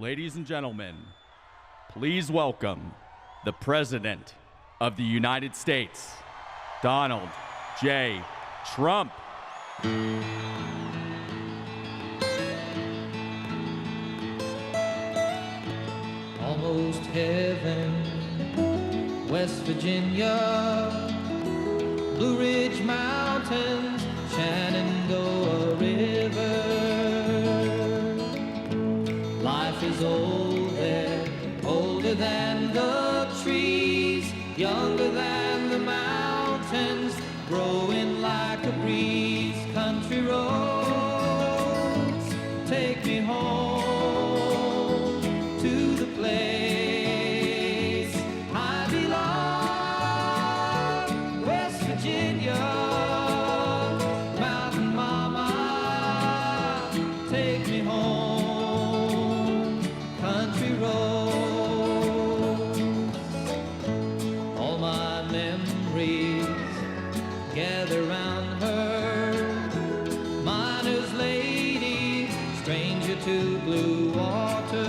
Ladies and gentlemen, please welcome the President of the United States, Donald J. Trump. Almost heaven, West Virginia, Blue Ridge Mountains, Shenandoah River. Life is old there, older than the trees, younger than the mountains, growing like a breeze. Country roads, take me home to the place I belong, West Virginia, Mountain Mama, take me home, country roads. All my memories gather round her, miner's lady, stranger to blue water.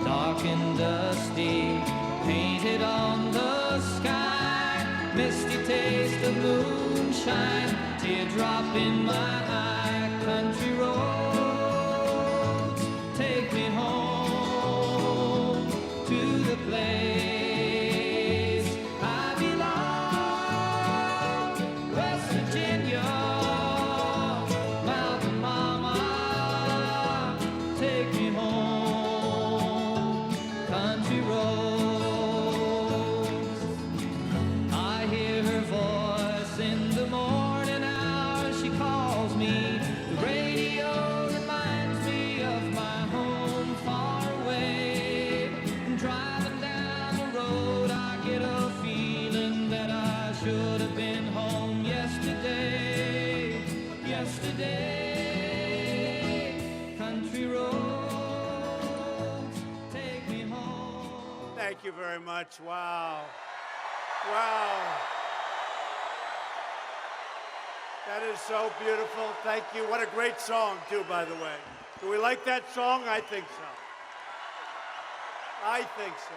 Dark and dusty, painted on the sky, misty taste of moonshine, teardrop in my eye. Country roads, take me home to the place I belong, West Virginia, Mountain Mama, take me home, country roads. I hear her voice in the morning hour, she calls me. The radio reminds me of my home far away. Driving down the road, I get a feeling that I should have been home yesterday. Yesterday, country roads, take me home. Thank you very much. Wow. Wow. That is so beautiful. Thank you. What a great song, too, by the way. Do we like that song? I think so. I think so.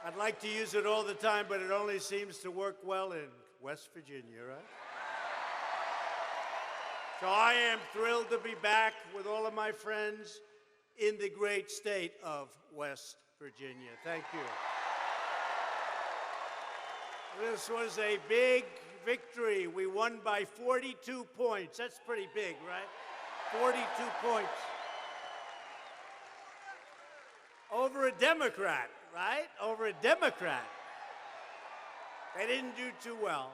I'd like to use it all the time, but it only seems to work well in West Virginia, right? So I am thrilled to be back with all of my friends in the great state of West Virginia. Thank you. This was a big victory. We won by 42 points. That's pretty big, right? 42 points. Over a Democrat, right? Over a Democrat. They didn't do too well.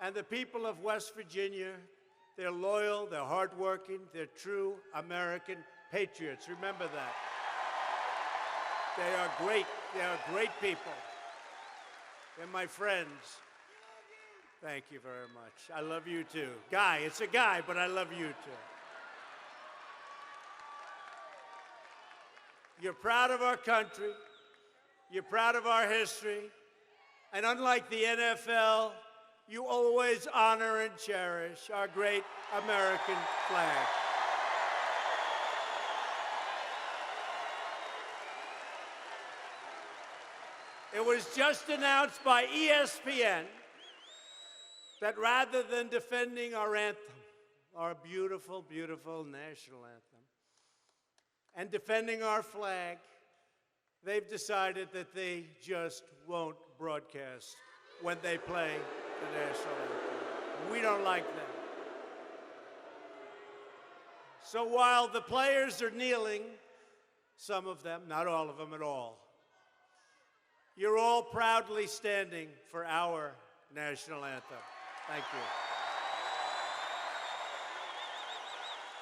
And the people of West Virginia, they're loyal, they're hardworking, they're true American patriots. Remember that. They are great. They are great people. They're my friends. Thank you very much. I love you too. Guy, it's a guy, but I love you too. You're proud of our country. You're proud of our history. And unlike the NFL, you always honor and cherish our great American flag. It was just announced by ESPN that rather than defending our anthem, our beautiful, beautiful national anthem, and defending our flag, they've decided that they just won't broadcast when they play the national anthem. We don't like that. So while the players are kneeling, some of them, not all of them at all, you're all proudly standing for our national anthem. Thank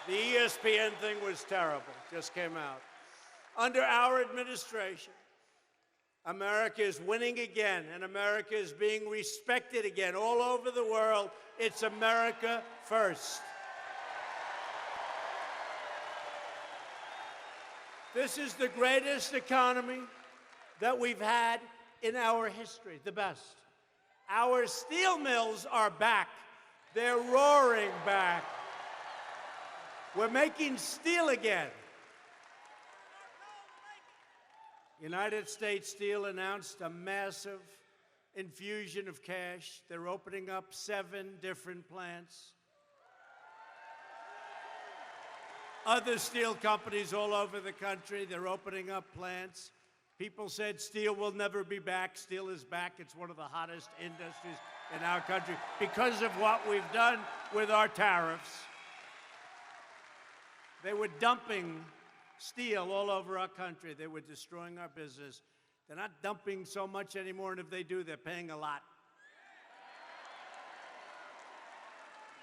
you. The ESPN thing was terrible, just came out. Under our administration, America is winning again, and America is being respected again all over the world. It's America first. This is the greatest economy that we've had in our history, the best. Our steel mills are back. They're roaring back. We're making steel again. United States Steel announced a massive infusion of cash. They're opening up 7 different plants. Other steel companies all over the country, they're opening up plants. People said steel will never be back. Steel is back. It's one of the hottest industries in our country because of what we've done with our tariffs. They were dumping steel all over our country. They were destroying our business. They're not dumping so much anymore, and if they do, they're paying a lot.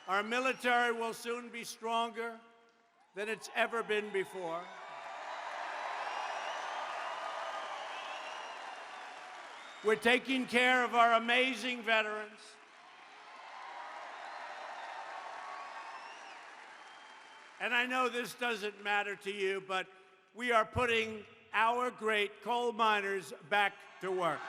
Our military will soon be stronger than it's ever been before. We're taking care of our amazing veterans. And I know this doesn't matter to you, but we are putting our great coal miners back to work.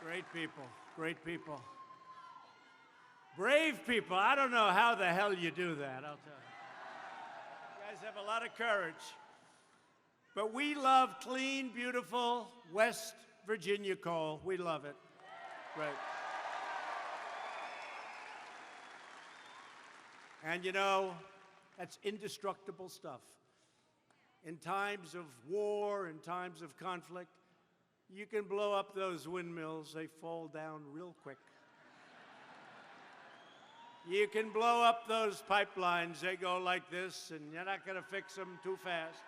Great people, great people. Brave people. I don't know how the hell you do that, I'll tell you. You guys have a lot of courage. But we love clean, beautiful West Virginia coal. We love it. Right. And you know, that's indestructible stuff. In times of war, in times of conflict, you can blow up those windmills, they fall down real quick. You can blow up those pipelines, they go like this, and you're not going to fix them too fast.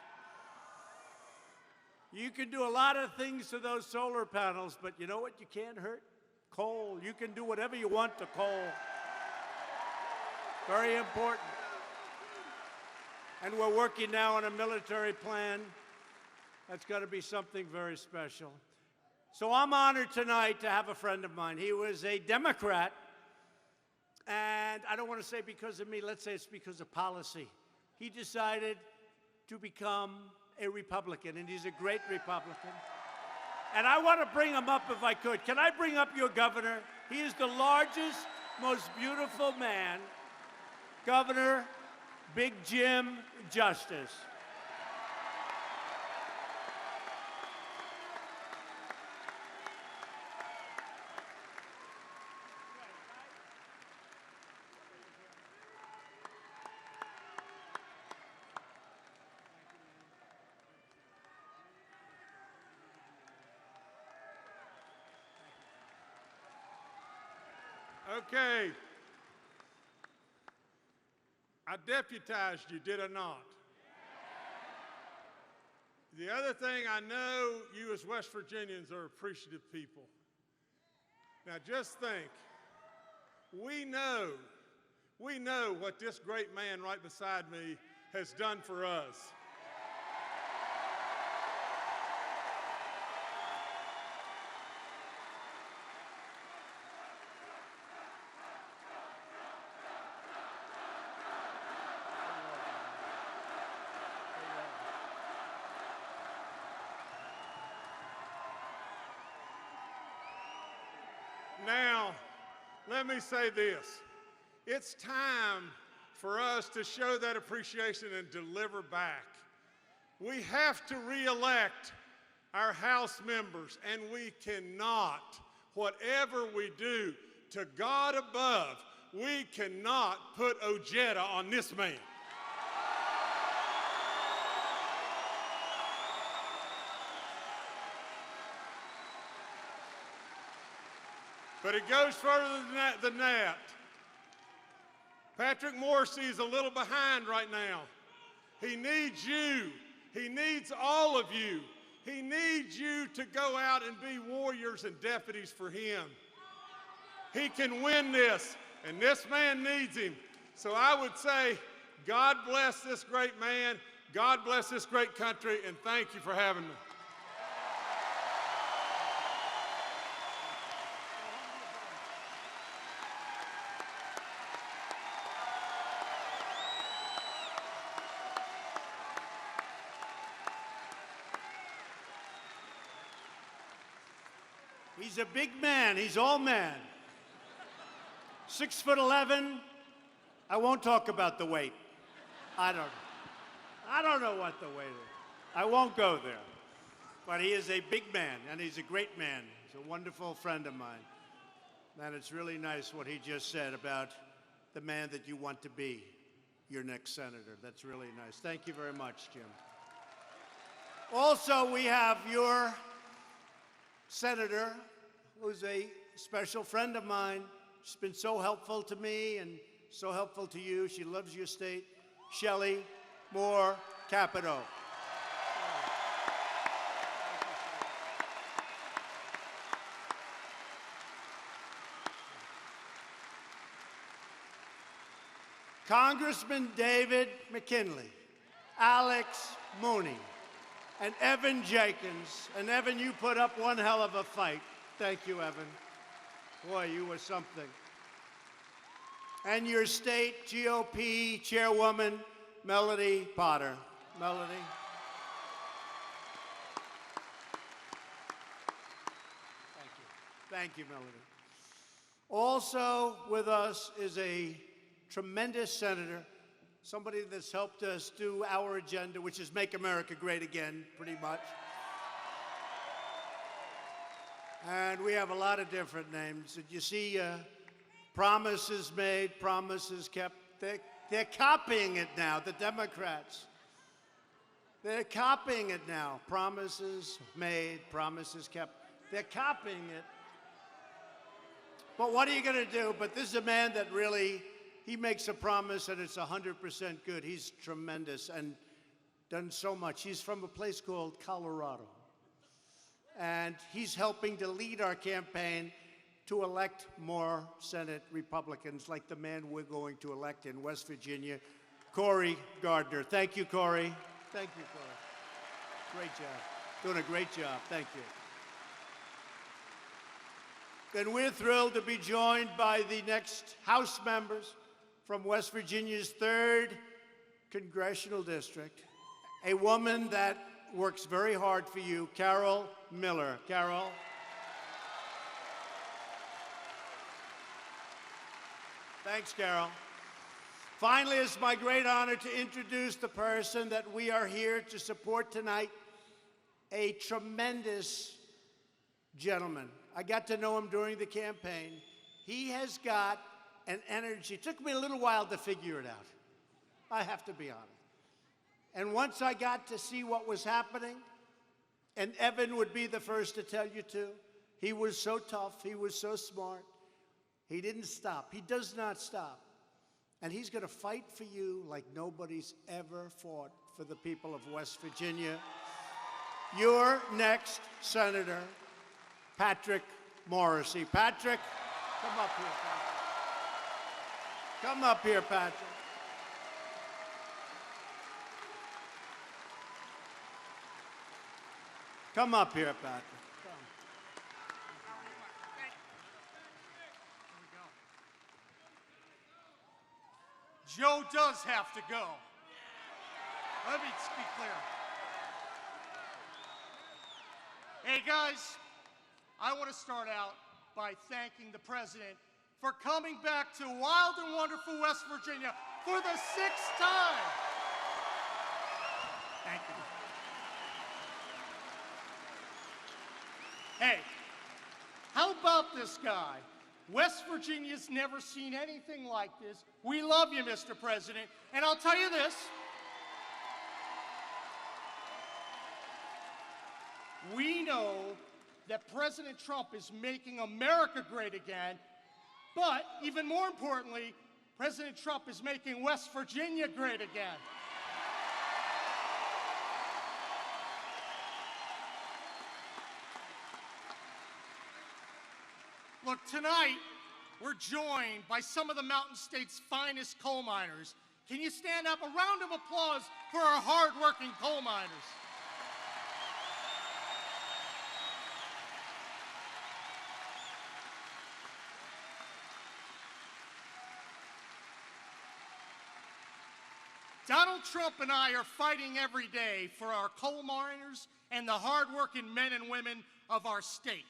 You can do a lot of things to those solar panels, but you know what you can't hurt? Coal. You can do whatever you want to coal. Very important. And we're working now on a military plan that's going to be something very special. So I'm honored tonight to have a friend of mine. He was a Democrat. And I don't want to say because of me, let's say it's because of policy. He decided to become a Republican, and he's a great Republican. And I want to bring him up if I could. Can I bring up your governor? He is the largest, most beautiful man, Governor Big Jim Justice. Okay. I deputized you, did I not? The other thing, I know you as West Virginians are appreciative people. Now just think, we know what this great man right beside me has done for us. Now, let me say this. It's time for us to show that appreciation and deliver back. We have to re-elect our House members, and we cannot, whatever we do, to God above, we cannot put Ojeda on this man. But it goes further than that. Patrick Morrisey is a little behind right now. He needs you. He needs all of you. He needs you to go out and be warriors and deputies for him. He can win this, and this man needs him. So I would say, God bless this great man. God bless this great country, and thank you for having me. He's a big man. He's all man. 6'11". I won't talk about the weight. I don't know what the weight is. I won't go there. But he is a big man, and he's a great man. He's a wonderful friend of mine. And it's really nice what he just said about the man that you want to be your next senator. That's really nice. Thank you very much, Jim. Also, we have your senator, who's a special friend of mine. She's been so helpful to me and so helpful to you. She loves your state. Shelley Moore Capito. Congressman David McKinley, Alex Mooney, and Evan Jenkins. And Evan, you put up one hell of a fight. Thank you, Evan. Boy, you were something. And your state GOP chairwoman, Melody Potter. Melody. Thank you. Thank you, Melody. Also with us is a tremendous senator, somebody that's helped us do our agenda, which is Make America Great Again, pretty much. And we have a lot of different names. Did you see promises made, promises kept? They're copying it now, the Democrats. They're copying it now. Promises made, promises kept. They're copying it. But what are you going to do? But this is a man that really, he makes a promise and it's 100% good. He's tremendous and done so much. He's from a place called Colorado. And he's helping to lead our campaign to elect more Senate Republicans like the man we're going to elect in West Virginia, Cory Gardner. Thank you, Cory. Thank you, Cory. Great job. Doing a great job. Thank you. And we're thrilled to be joined by the next House members from West Virginia's 3rd Congressional District, a woman that works very hard for you, Carol Miller. Carol. Thanks, Carol. Finally, it's my great honor to introduce the person that we are here to support tonight, a tremendous gentleman. I got to know him during the campaign. He has got an energy. It took me a little while to figure it out. I have to be honest. And once I got to see what was happening, and Evan would be the first to tell you too, he was so tough, he was so smart. He didn't stop. He does not stop. And he's going to fight for you like nobody's ever fought for the people of West Virginia. Your next senator, Patrick Morrisey. Patrick, come up here, Patrick. Come up here, Patrick. Come up here, Patrick. Come. Joe does have to go. Let me be clear. Hey, guys, I want to start out by thanking the president for coming back to wild and wonderful West Virginia for the 6th time. Thank you. Hey, how about this guy? West Virginia's never seen anything like this. We love you, Mr. President. And I'll tell you this. We know that President Trump is making America great again, but even more importantly, President Trump is making West Virginia great again. Look, tonight, we're joined by some of the Mountain State's finest coal miners. Can you stand up? A round of applause for our hard-working coal miners. Donald Trump and I are fighting every day for our coal miners and the hard-working men and women of our state.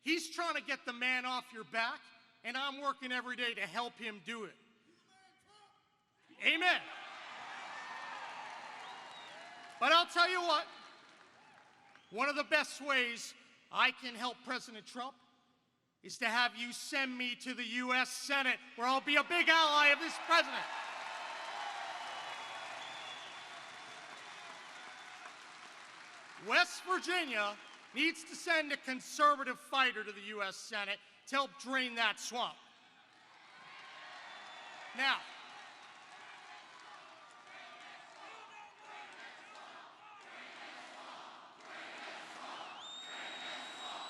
He's trying to get the man off your back, and I'm working every day to help him do it. Amen. But I'll tell you what, one of the best ways I can help President Trump is to have you send me to the U.S. Senate, where I'll be a big ally of this president. West Virginia needs to send a conservative fighter to the U.S. Senate to help drain that swamp. Now,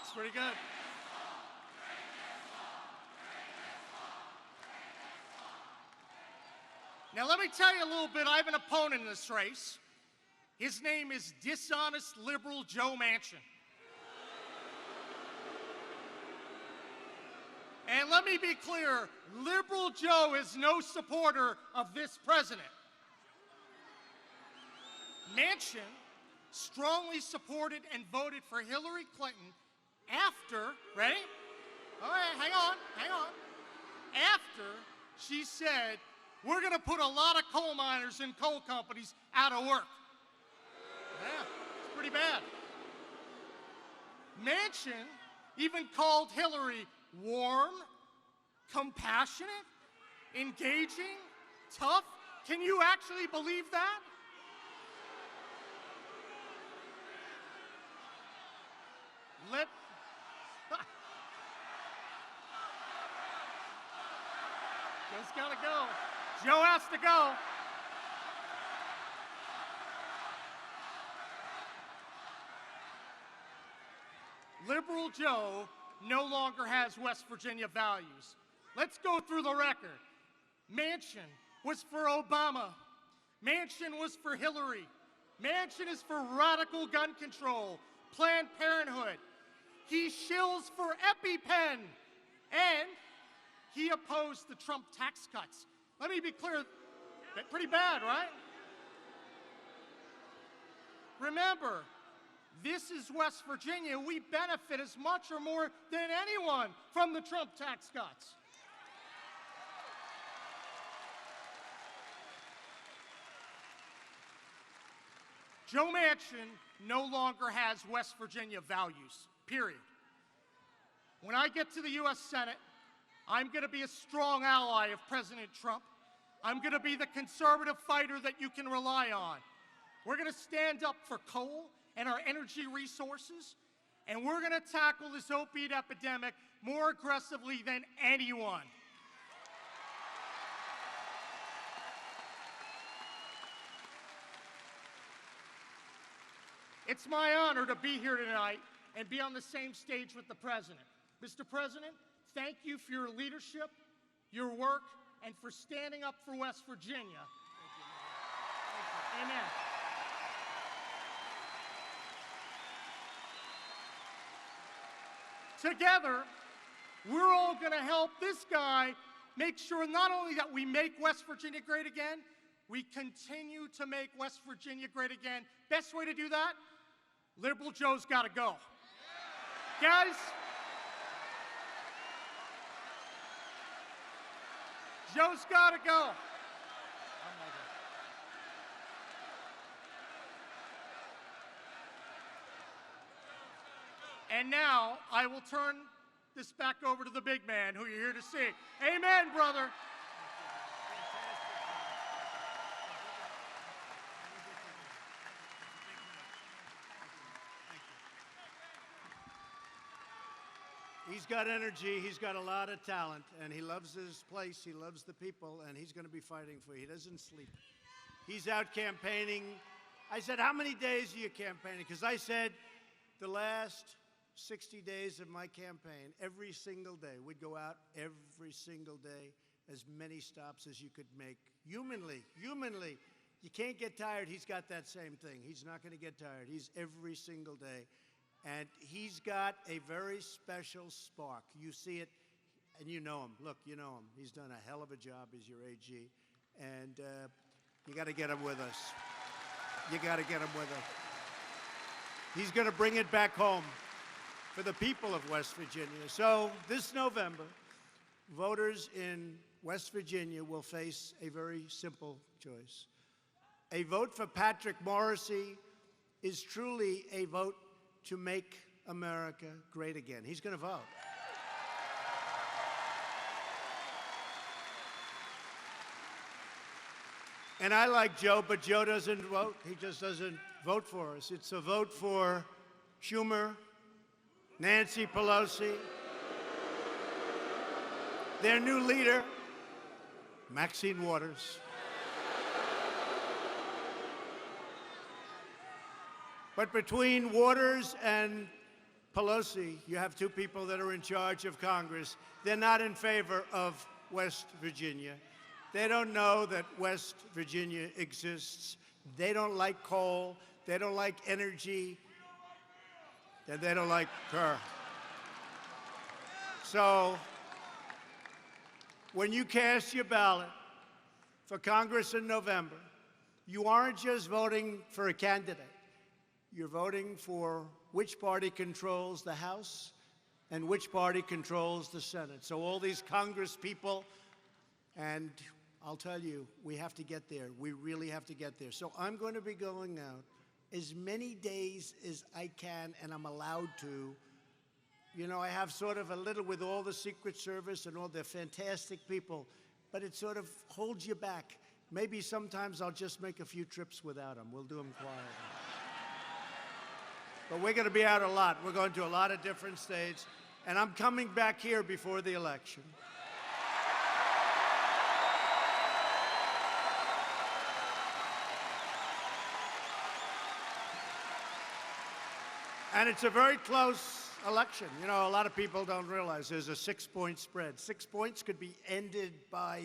it's pretty good. Now, let me tell you a little bit. I have an opponent in this race. His name is dishonest liberal Joe Manchin. And let me be clear, liberal Joe is no supporter of this president. Manchin strongly supported and voted for Hillary Clinton after, ready? All right, hang on. After she said, we're going to put a lot of coal miners and coal companies out of work. Yeah, it's pretty bad. Manchin even called Hillary warm, compassionate, engaging, tough. Can you actually believe that? Joe's gotta go. Joe has to go. Liberal Joe no longer has West Virginia values. Let's go through the record. Manchin was for Obama. Manchin was for Hillary. Manchin is for radical gun control, Planned Parenthood. He shills for EpiPen. And he opposed the Trump tax cuts. Let me be clear, pretty bad, right? Remember, this is West Virginia. We benefit as much or more than anyone from the Trump tax cuts. Joe Manchin no longer has West Virginia values, period. When I get to the U.S. Senate, I'm going to be a strong ally of President Trump. I'm going to be the conservative fighter that you can rely on. We're going to stand up for coal and our energy resources, and we're going to tackle this opiate epidemic more aggressively than anyone. It's my honor to be here tonight and be on the same stage with the President. Mr. President, thank you for your leadership, your work, and for standing up for West Virginia. Thank you. Amen. Together, we're all going to help this guy make sure not only that we make West Virginia great again, we continue to make West Virginia great again. Best way to do that? Liberal Joe's got to go. Guys, Joe's got to go. And now I will turn this back over to the big man who you're here to see. Amen, brother. He's got energy, he's got a lot of talent, and he loves his place, he loves the people, and he's going to be fighting for you. He doesn't sleep. He's out campaigning. I said, how many days are you campaigning? Because I said the last 60 days of my campaign, every single day, we'd go out every single day, as many stops as you could make. Humanly. You can't get tired. He's got that same thing. He's not going to get tired. He's every single day. And he's got a very special spark. You see it, and you know him. Look, you know him. He's done a hell of a job as your AG. And you got to get him with us. You got to get him with us. He's going to bring it back home. for the people of West Virginia. So this November, voters in West Virginia will face a very simple choice. A vote for Patrick Morrisey is truly a vote to make America great again. He's going to vote. And I like Joe, but Joe doesn't vote. He just doesn't vote for us. It's a vote for Schumer, Nancy Pelosi, their new leader, Maxine Waters. But between Waters and Pelosi, you have two people that are in charge of Congress. They're not in favor of West Virginia. They don't know that West Virginia exists. They don't like coal. They don't like energy. And they don't like her. So, when you cast your ballot for Congress in November, you aren't just voting for a candidate. You're voting for which party controls the House and which party controls the Senate. So all these Congress people, and I'll tell you, we have to get there. We really have to get there. So I'm going to be going out as many days as I can, and I'm allowed to. You know, I have sort of a little with all the Secret Service and all the fantastic people, but it sort of holds you back. Maybe sometimes I'll just make a few trips without them. We'll do them quietly. But we're going to be out a lot. We're going to a lot of different states, and I'm coming back here before the election. And it's a very close election. You know, a lot of people don't realize there's a 6-point spread. 6 points could be ended by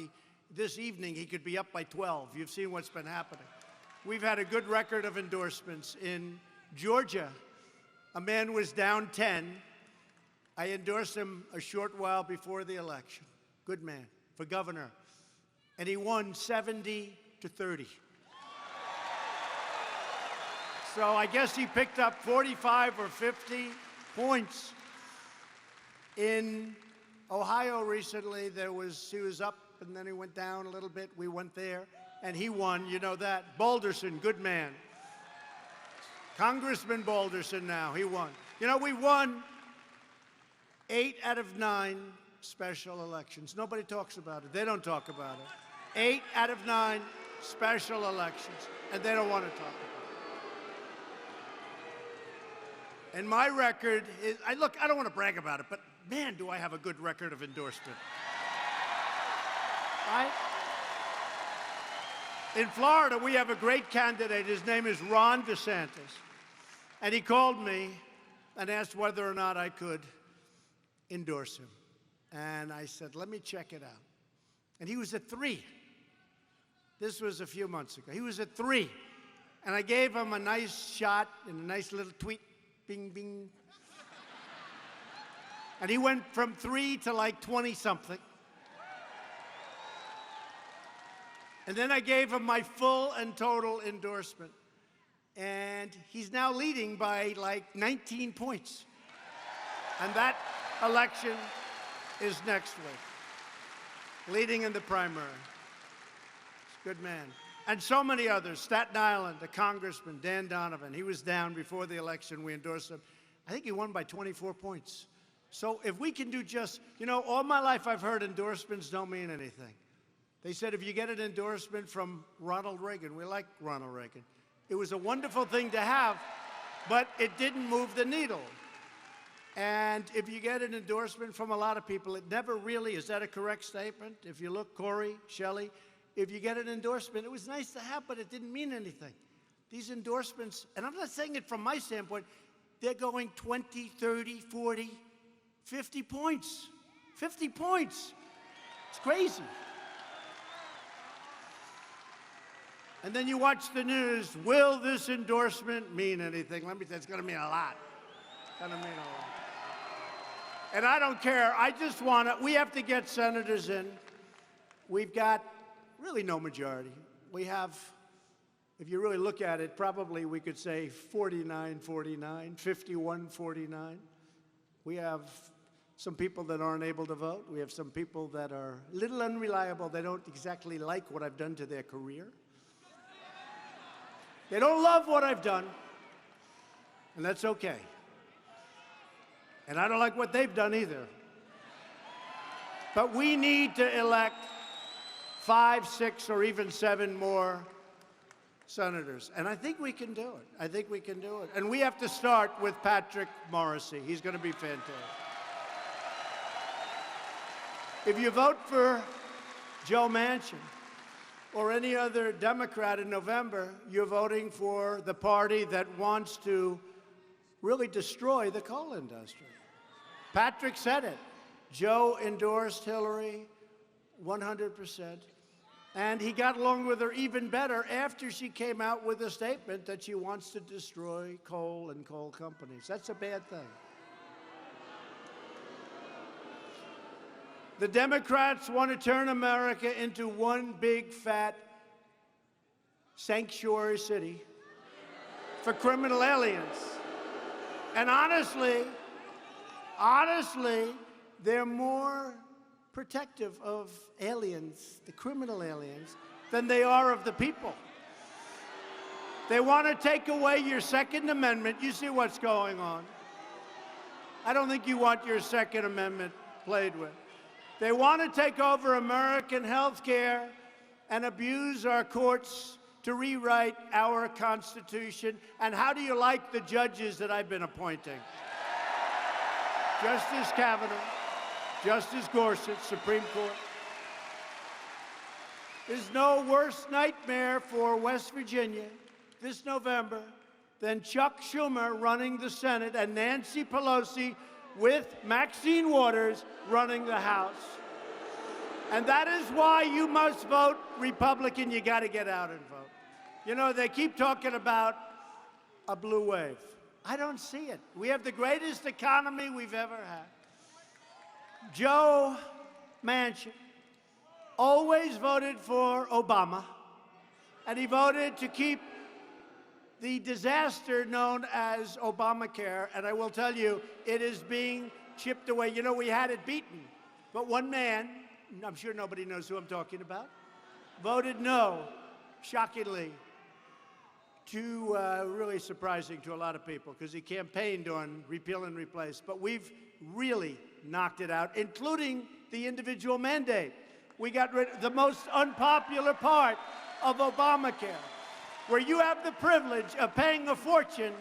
this evening. He could be up by 12. You've seen what's been happening. We've had a good record of endorsements. In Georgia, a man was down 10. I endorsed him a short while before the election. Good man, for governor. And he won 70-30. So I guess he picked up 45 or 50 points. In Ohio recently, he was up and then he went down a little bit. We went there and he won, you know that. Balderson, good man. Congressman Balderson now, he won. You know, we won 8 out of 9 special elections. Nobody talks about it. They don't talk about it. 8 out of 9 special elections, and they don't want to talk about it. And my record is, I don't want to brag about it, but man, do I have a good record of endorsement. Right? In Florida, we have a great candidate. His name is Ron DeSantis. And he called me and asked whether or not I could endorse him. And I said, let me check it out. And he was at 3. This was a few months ago. He was at 3. And I gave him a nice shot and a nice little tweet. Bing, bing. And he went from 3 to like 20-something. And then I gave him my full and total endorsement. And he's now leading by like 19 points. And that election is next week. Leading in the primary. Good man. And so many others. Staten Island, the congressman, Dan Donovan. He was down before the election. We endorsed him. I think he won by 24 points. So if we can do just, you know, all my life I've heard endorsements don't mean anything. They said if you get an endorsement from Ronald Reagan, we like Ronald Reagan. It was a wonderful thing to have, but it didn't move the needle. And if you get an endorsement from a lot of people, it never really, is that a correct statement? If you look, Corey, Shelley, if you get an endorsement, it was nice to have, but it didn't mean anything. These endorsements, and I'm not saying it from my standpoint, they're going 20, 30, 40, 50 points. 50 points. It's crazy. And then you watch the news. Will this endorsement mean anything? Let me tell you, it's going to mean a lot. It's going to mean a lot. And I don't care. I just want to, we have to get senators in. We've got really no majority. We have, if you really look at it, probably we could say 49-49, 51-49. We have some people that aren't able to vote. We have some people that are a little unreliable. They don't exactly like what I've done to their career. They don't love what I've done, and that's okay. And I don't like what they've done either. But we need to elect 5, 6, or even 7 more senators. And I think we can do it. I think we can do it. And we have to start with Patrick Morrisey. He's going to be fantastic. If you vote for Joe Manchin or any other Democrat in November, you're voting for the party that wants to really destroy the coal industry. Patrick said it. Joe endorsed Hillary 100%. And he got along with her even better after she came out with a statement that she wants to destroy coal and coal companies. That's a bad thing. The Democrats want to turn America into one big, fat sanctuary city for criminal aliens. And honestly, they're more protective of aliens, the criminal aliens, than they are of the people. They want to take away your Second Amendment. You see what's going on. I don't think you want your Second Amendment played with. They want to take over American health care and abuse our courts to rewrite our Constitution. And how do you like the judges that I've been appointing? Justice Kavanaugh, Justice Gorsuch, Supreme Court. There's no worse nightmare for West Virginia this November than Chuck Schumer running the Senate and Nancy Pelosi with Maxine Waters running the House. And that is why you must vote Republican. You got to get out and vote. You know, they keep talking about a blue wave. I don't see it. We have the greatest economy we've ever had. Joe Manchin always voted for Obama, and he voted to keep the disaster known as Obamacare, and I will tell you, it is being chipped away. You know, we had it beaten, but one man, I'm sure nobody knows who I'm talking about, voted no, shockingly, really surprising to a lot of people, because he campaigned on repeal and replace. But we've really knocked it out, including the individual mandate. We got rid of the most unpopular part of Obamacare, where you have the privilege of paying a fortune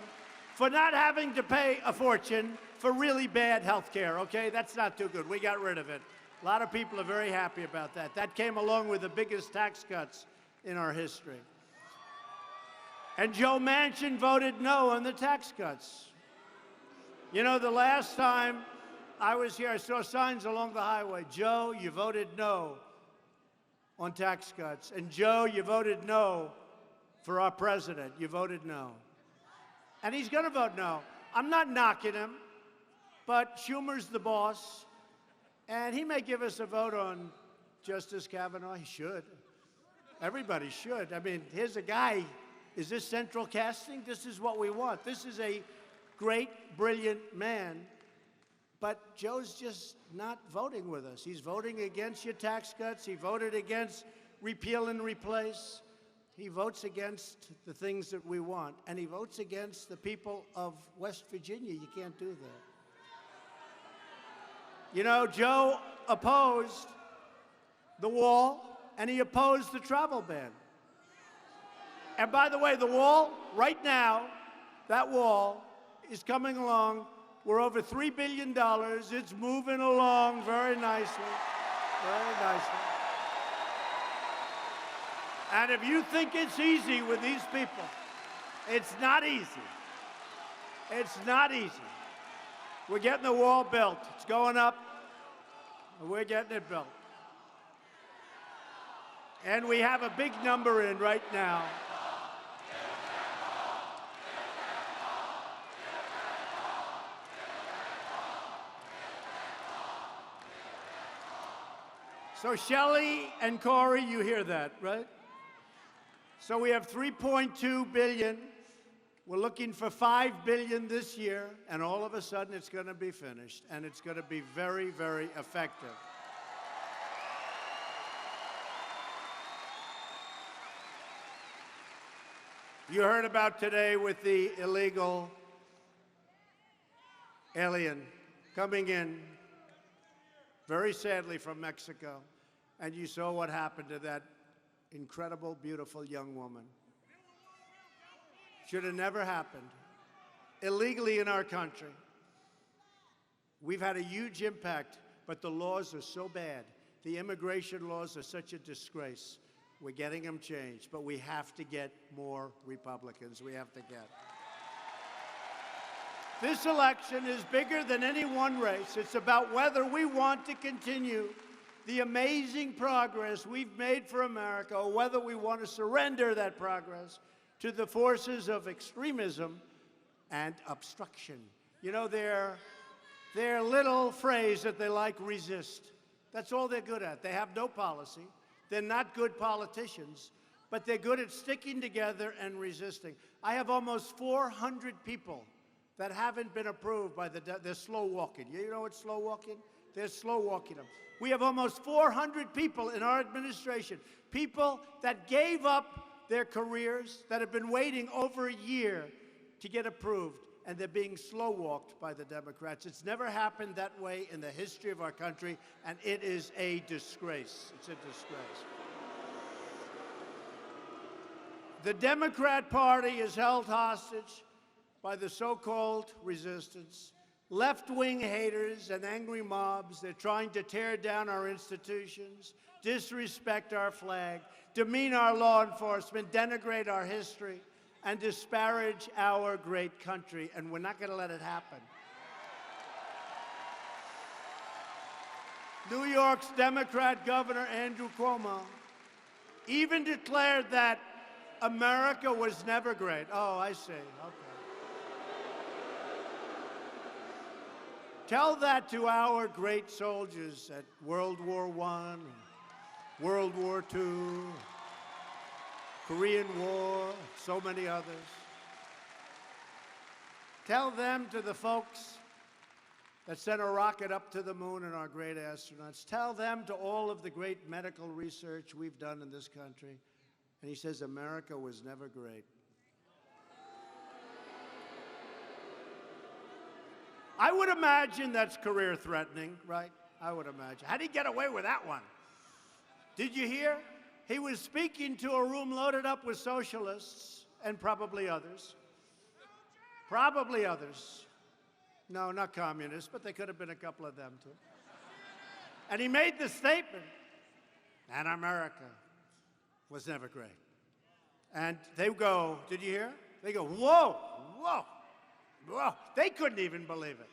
for not having to pay a fortune for really bad health care, okay? That's not too good. We got rid of it. A lot of people are very happy about that. That came along with the biggest tax cuts in our history. And Joe Manchin voted no on the tax cuts. You know, the last time I was here, I saw signs along the highway. Joe, you voted no on tax cuts. And Joe, you voted no for our president. You voted no. And he's going to vote no. I'm not knocking him, but Schumer's the boss. And he may give us a vote on Justice Kavanaugh. He should. Everybody should. I mean, here's a guy. Is this central casting? This is what we want. This is a great, brilliant man. But Joe's just not voting with us. He's voting against your tax cuts. He voted against repeal and replace. He votes against the things that we want. And he votes against the people of West Virginia. You can't do that. You know, Joe opposed the wall, and he opposed the travel ban. And by the way, the wall, right now, that wall is coming along. We're over $3 billion. It's moving along very nicely, very nicely. And if you think it's easy with these people, it's not easy. It's not easy. We're getting the wall built. It's going up, and we're getting it built. And we have a big number in right now. So Shelley and Corey, you hear that, right? So we have $3.2 billion We're looking for $5 billion this year, and all of a sudden it's going to be finished, and it's going to be very, very effective. You heard about today with the illegal alien coming in, very sadly, from Mexico, and you saw what happened to that incredible, beautiful young woman. Should have never happened. Illegally in our country. We've had a huge impact, but the laws are so bad. The immigration laws are such a disgrace. We're getting them changed, but we have to get more Republicans. We have to get. This election is bigger than any one race. It's about whether we want to continue the amazing progress we've made for America, or whether we want to surrender that progress to the forces of extremism and obstruction. You know, their little phrase that they like, resist. That's all they're good at. They have no policy. They're not good politicians, but they're good at sticking together and resisting. I have almost 400 people that haven't been approved by they're slow walking. You know what slow walking? They're slow walking them. We have almost 400 people in our administration, people that gave up their careers, that have been waiting over a year to get approved, and they're being slow-walked by the Democrats. It's never happened that way in the history of our country, and it is a disgrace. It's a disgrace. The Democrat Party is held hostage by the so-called resistance, left-wing haters and angry mobs. They're trying to tear down our institutions, disrespect our flag, demean our law enforcement, denigrate our history, and disparage our great country, and we're not going to let it happen. New York's Democrat Governor Andrew Cuomo even declared that America was never great. Oh, I see. Okay. Tell that to our great soldiers at World War I, World War II, Korean War, so many others. Tell them, to the folks that sent a rocket up to the moon and our great astronauts. Tell them, to all of the great medical research we've done in this country. And he says, America was never great. I would imagine that's career-threatening, right? I would imagine. How did he get away with that one? Did you hear? He was speaking to a room loaded up with socialists and probably others. Probably others. No, not communists, but there could have been a couple of them, too. And he made the statement, and America was never great. And they go, did you hear? They go, whoa, whoa, whoa. They couldn't even believe it.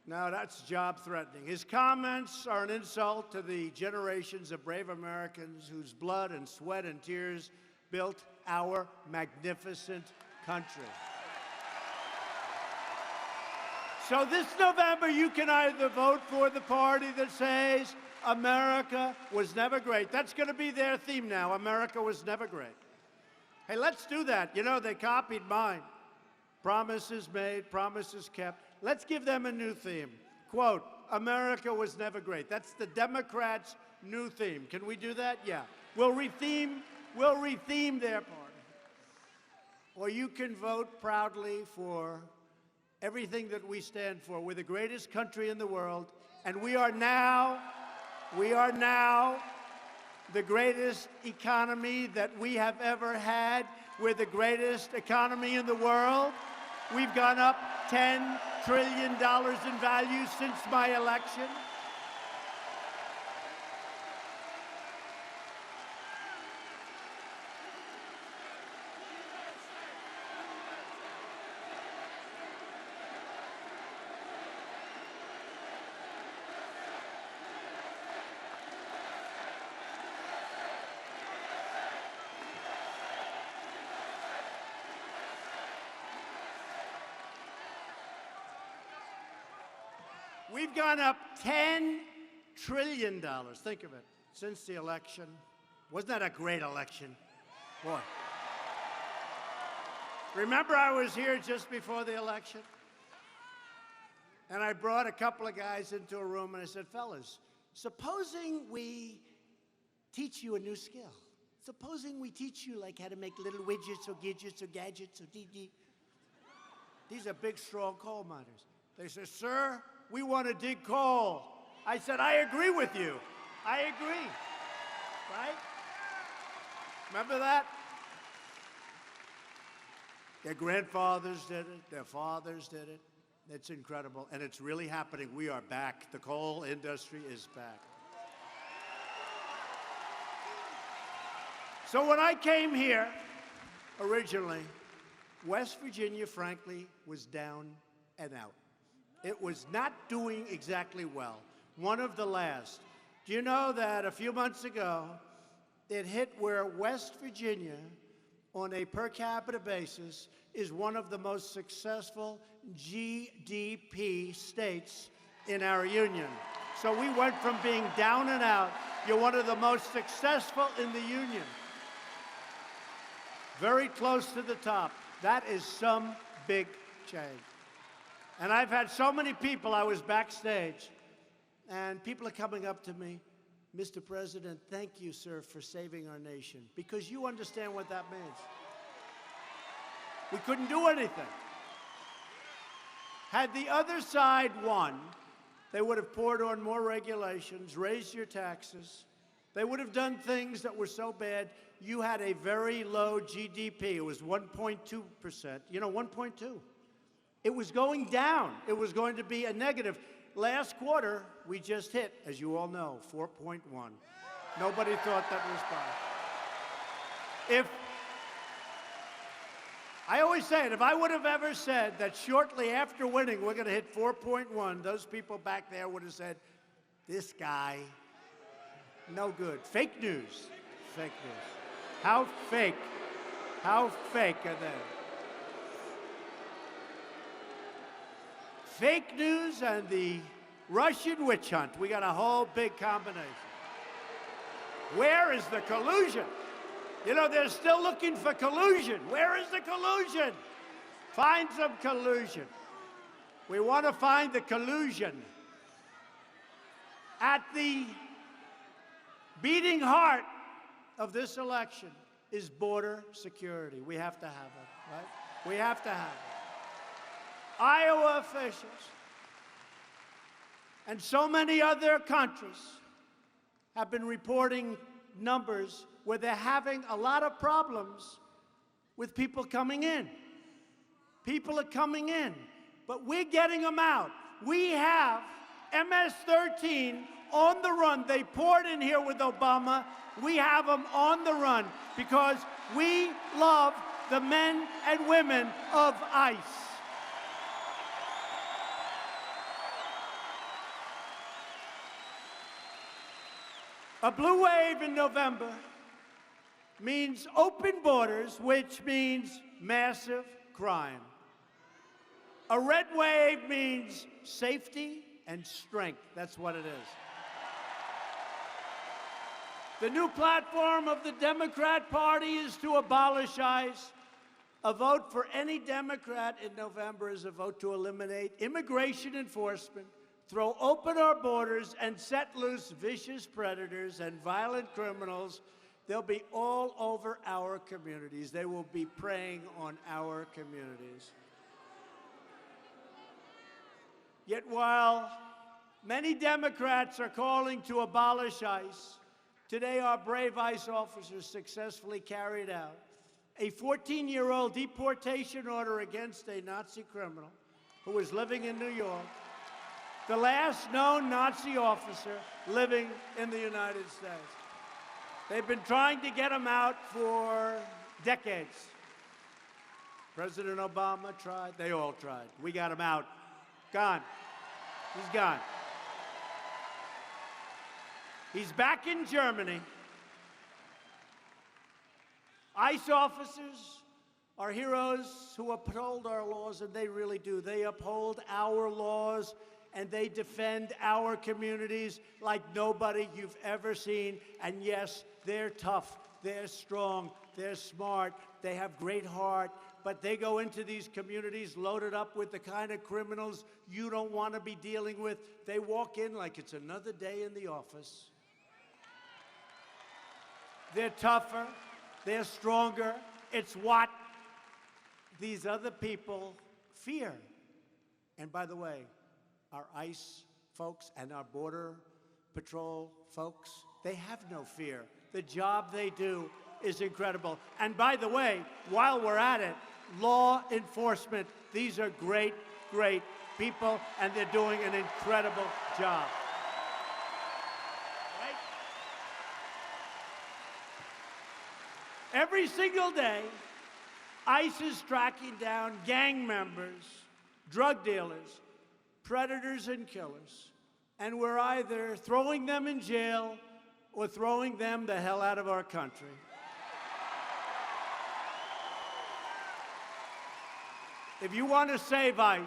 No, that's job-threatening. His comments are an insult to the generations of brave Americans whose blood and sweat and tears built our magnificent country. So this November, you can either vote for the party that says America was never great. That's going to be their theme now. America was never great. Hey, let's do that. You know, they copied mine. Promises made, promises kept. Let's give them a new theme. Quote, America was never great. That's the Democrats' new theme. Can we do that? Yeah. We'll retheme their party. Or you can vote proudly for everything that we stand for. We're the greatest country in the world, and we are now the greatest economy that we have ever had. We're the greatest economy in the world. We've gone up $10 trillion in value since my election. We've gone up $10 trillion. Think of it. Since the election. Wasn't that a great election? Boy. Remember I was here just before the election? And I brought a couple of guys into a room and I said, fellas, supposing we teach you a new skill. Supposing we teach you like how to make little widgets or gadgets or gadgets or DD. These are big, strong coal miners. They said, sir, we want to dig coal. I said, I agree with you. I agree. Right? Remember that? Their grandfathers did it. Their fathers did it. It's incredible. And it's really happening. We are back. The coal industry is back. So when I came here originally, West Virginia, frankly, was down and out. It was not doing exactly well. One of the last. Do you know that a few months ago, it hit where West Virginia, on a per capita basis, is one of the most successful GDP states in our union. So we went from being down and out. You're one of the most successful in the union. Very close to the top. That is some big change. And I've had so many people, I was backstage, and people are coming up to me, Mr. President, thank you, sir, for saving our nation, because you understand what that means. We couldn't do anything. Had the other side won, they would have poured on more regulations, raised your taxes. They would have done things that were so bad. You had a very low GDP. It was 1.2%. You know, 1.2. It was going down. It was going to be a negative. Last quarter, we just hit, as you all know, 4.1. Nobody thought that was bad. I always say it, if I would have ever said that shortly after winning we're going to hit 4.1, those people back there would have said, this guy, no good. Fake news. Fake news. How fake are they? Fake news and the Russian witch hunt. We got a whole big combination. Where is the collusion? You know, they're still looking for collusion. Where is the collusion? Find some collusion. We want to find the collusion. At the beating heart of this election is border security. We have to have it, right? We have to have it. Iowa officials and so many other countries have been reporting numbers where they're having a lot of problems with people coming in. People are coming in, but we're getting them out. We have MS-13 on the run. They poured in here with Obama. We have them on the run because we love the men and women of ICE. A blue wave in November means open borders, which means massive crime. A red wave means safety and strength. That's what it is. The new platform of the Democrat Party is to abolish ICE. A vote for any Democrat in November is a vote to eliminate immigration enforcement, throw open our borders, and set loose vicious predators and violent criminals. They'll be all over our communities. They will be preying on our communities. Yet while many Democrats are calling to abolish ICE, today our brave ICE officers successfully carried out a 14-year-old deportation order against a Nazi criminal who was living in New York, the last known Nazi officer living in the United States. They've been trying to get him out for decades. President Obama tried. They all tried. We got him out. Gone. He's gone. He's back in Germany. ICE officers are heroes who uphold our laws, and they really do. They uphold our laws, and they defend our communities like nobody you've ever seen. And yes, they're tough, they're strong, they're smart, they have great heart, but they go into these communities loaded up with the kind of criminals you don't want to be dealing with. They walk in like it's another day in the office. They're tougher. They're stronger. It's what these other people fear. And by the way, our ICE folks and our Border Patrol folks, they have no fear. The job they do is incredible. And by the way, while we're at it, law enforcement, these are great, great people, and they're doing an incredible job. Right? Every single day, ICE is tracking down gang members, drug dealers, predators and killers, and we're either throwing them in jail or throwing them the hell out of our country. If you want to save ICE,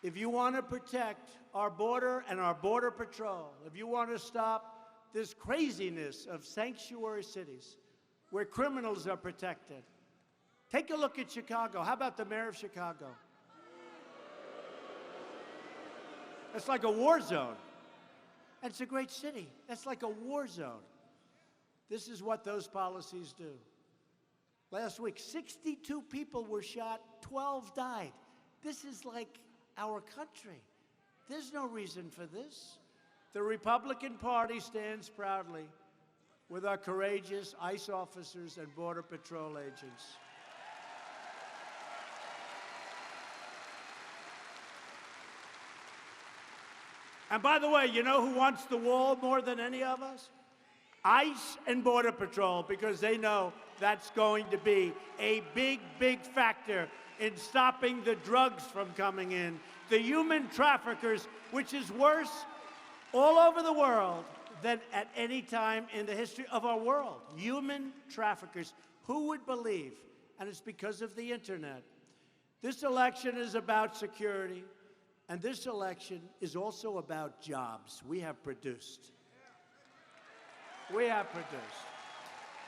if you want to protect our border and our Border Patrol, if you want to stop this craziness of sanctuary cities where criminals are protected, take a look at Chicago. How about the mayor of Chicago? It's like a war zone. And it's a great city. That's like a war zone. This is what those policies do. Last week, 62 people were shot, 12 died. This is like our country. There's no reason for this. The Republican Party stands proudly with our courageous ICE officers and Border Patrol agents. And by the way, you know who wants the wall more than any of us? ICE and Border Patrol, because they know that's going to be a big, big factor in stopping the drugs from coming in, the human traffickers, which is worse all over the world than at any time in the history of our world. Human traffickers. Who would believe? And it's because of the internet. This election is about security, and this election is also about jobs we have produced. We have produced.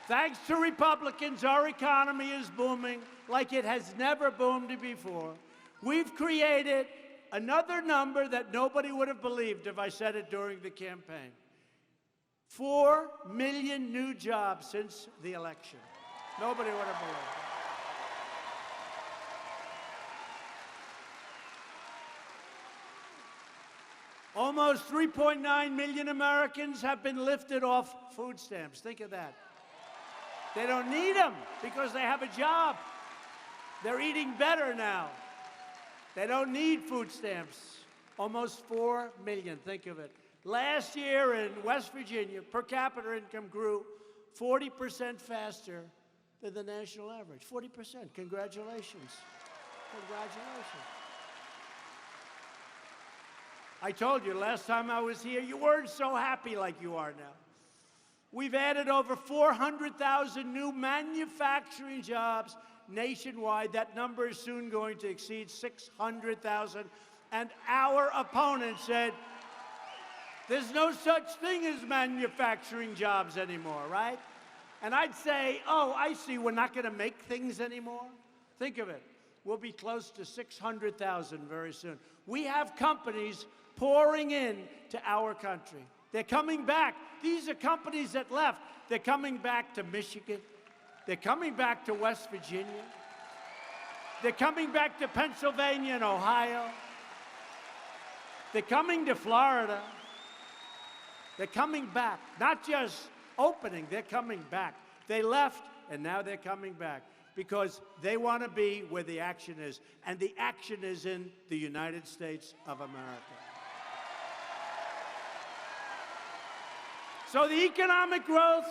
Thanks to Republicans, our economy is booming like it has never boomed before. We've created another number that nobody would have believed if I said it during the campaign. 4 million new jobs since the election. Nobody would have believed it. Almost 3.9 million Americans have been lifted off food stamps. Think of that. They don't need them because they have a job. They're eating better now. They don't need food stamps. Almost 4 million, think of it. Last year in West Virginia, per capita income grew 40% faster than the national average. 40%. Congratulations. Congratulations. I told you last time I was here, you weren't so happy like you are now. We've added over 400,000 new manufacturing jobs nationwide. That number is soon going to exceed 600,000. And our opponent said, there's no such thing as manufacturing jobs anymore, right? And I'd say, oh, I see, we're not going to make things anymore. Think of it. We'll be close to 600,000 very soon. We have companies pouring in to our country. They're coming back. These are companies that left. They're coming back to Michigan. They're coming back to West Virginia. They're coming back to Pennsylvania and Ohio. They're coming to Florida. They're coming back. Not just opening, they're coming back. They left, and now they're coming back because they want to be where the action is. And the action is in the United States of America. So the economic growth,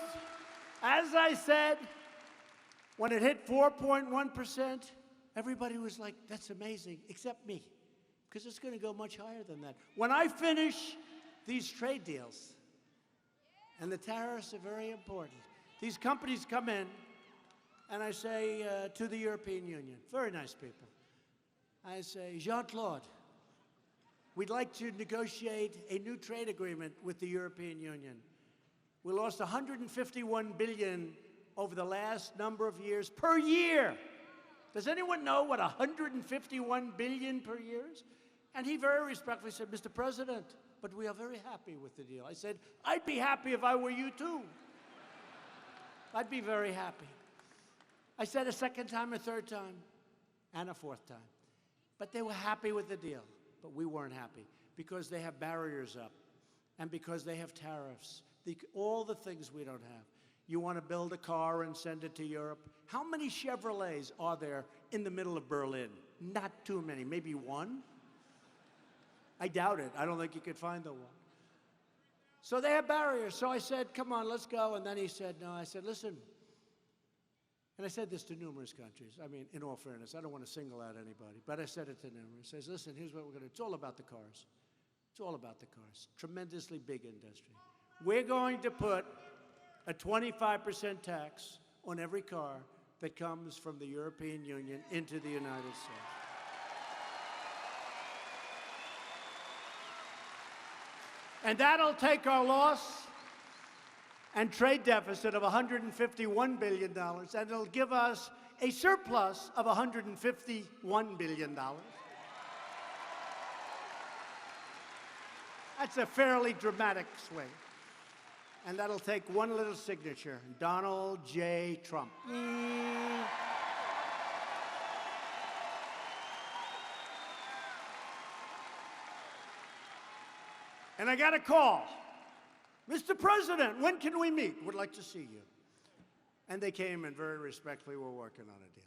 as I said, when it hit 4.1%, everybody was like, that's amazing, except me, because it's going to go much higher than that. When I finish these trade deals, and the tariffs are very important, these companies come in, and I say to the European Union, very nice people, I say, Jean-Claude, we'd like to negotiate a new trade agreement with the European Union. We lost $151 billion over the last number of years per year. Does anyone know what 151 billion per year is? And he very respectfully said, Mr. President, but we are very happy with the deal. I said, I'd be happy if I were you too. I'd be very happy. I said a second time, a third time, and a fourth time. But they were happy with the deal. But we weren't happy because they have barriers up and because they have tariffs, all the things we don't have. You want to build a car and send it to Europe? How many Chevrolets are there in the middle of Berlin? Not too many, maybe one? I doubt it. I don't think you could find the one. So they have barriers. So I said, come on, let's go. And then he said, no. I said, listen. And I said this to numerous countries. I mean, in all fairness, I don't want to single out anybody, but I said it to numerous. I says, listen, here's what we're going to do. It's all about the cars. It's all about the cars. Tremendously big industry. We're going to put a 25% tax on every car that comes from the European Union into the United States. And that'll take our loss and trade deficit of $151 billion, and it'll give us a surplus of $151 billion. That's a fairly dramatic swing. And that'll take one little signature, Donald J. Trump. And I got a call. Mr. President, when can we meet? Would like to see you. And they came and very respectfully were working on a deal.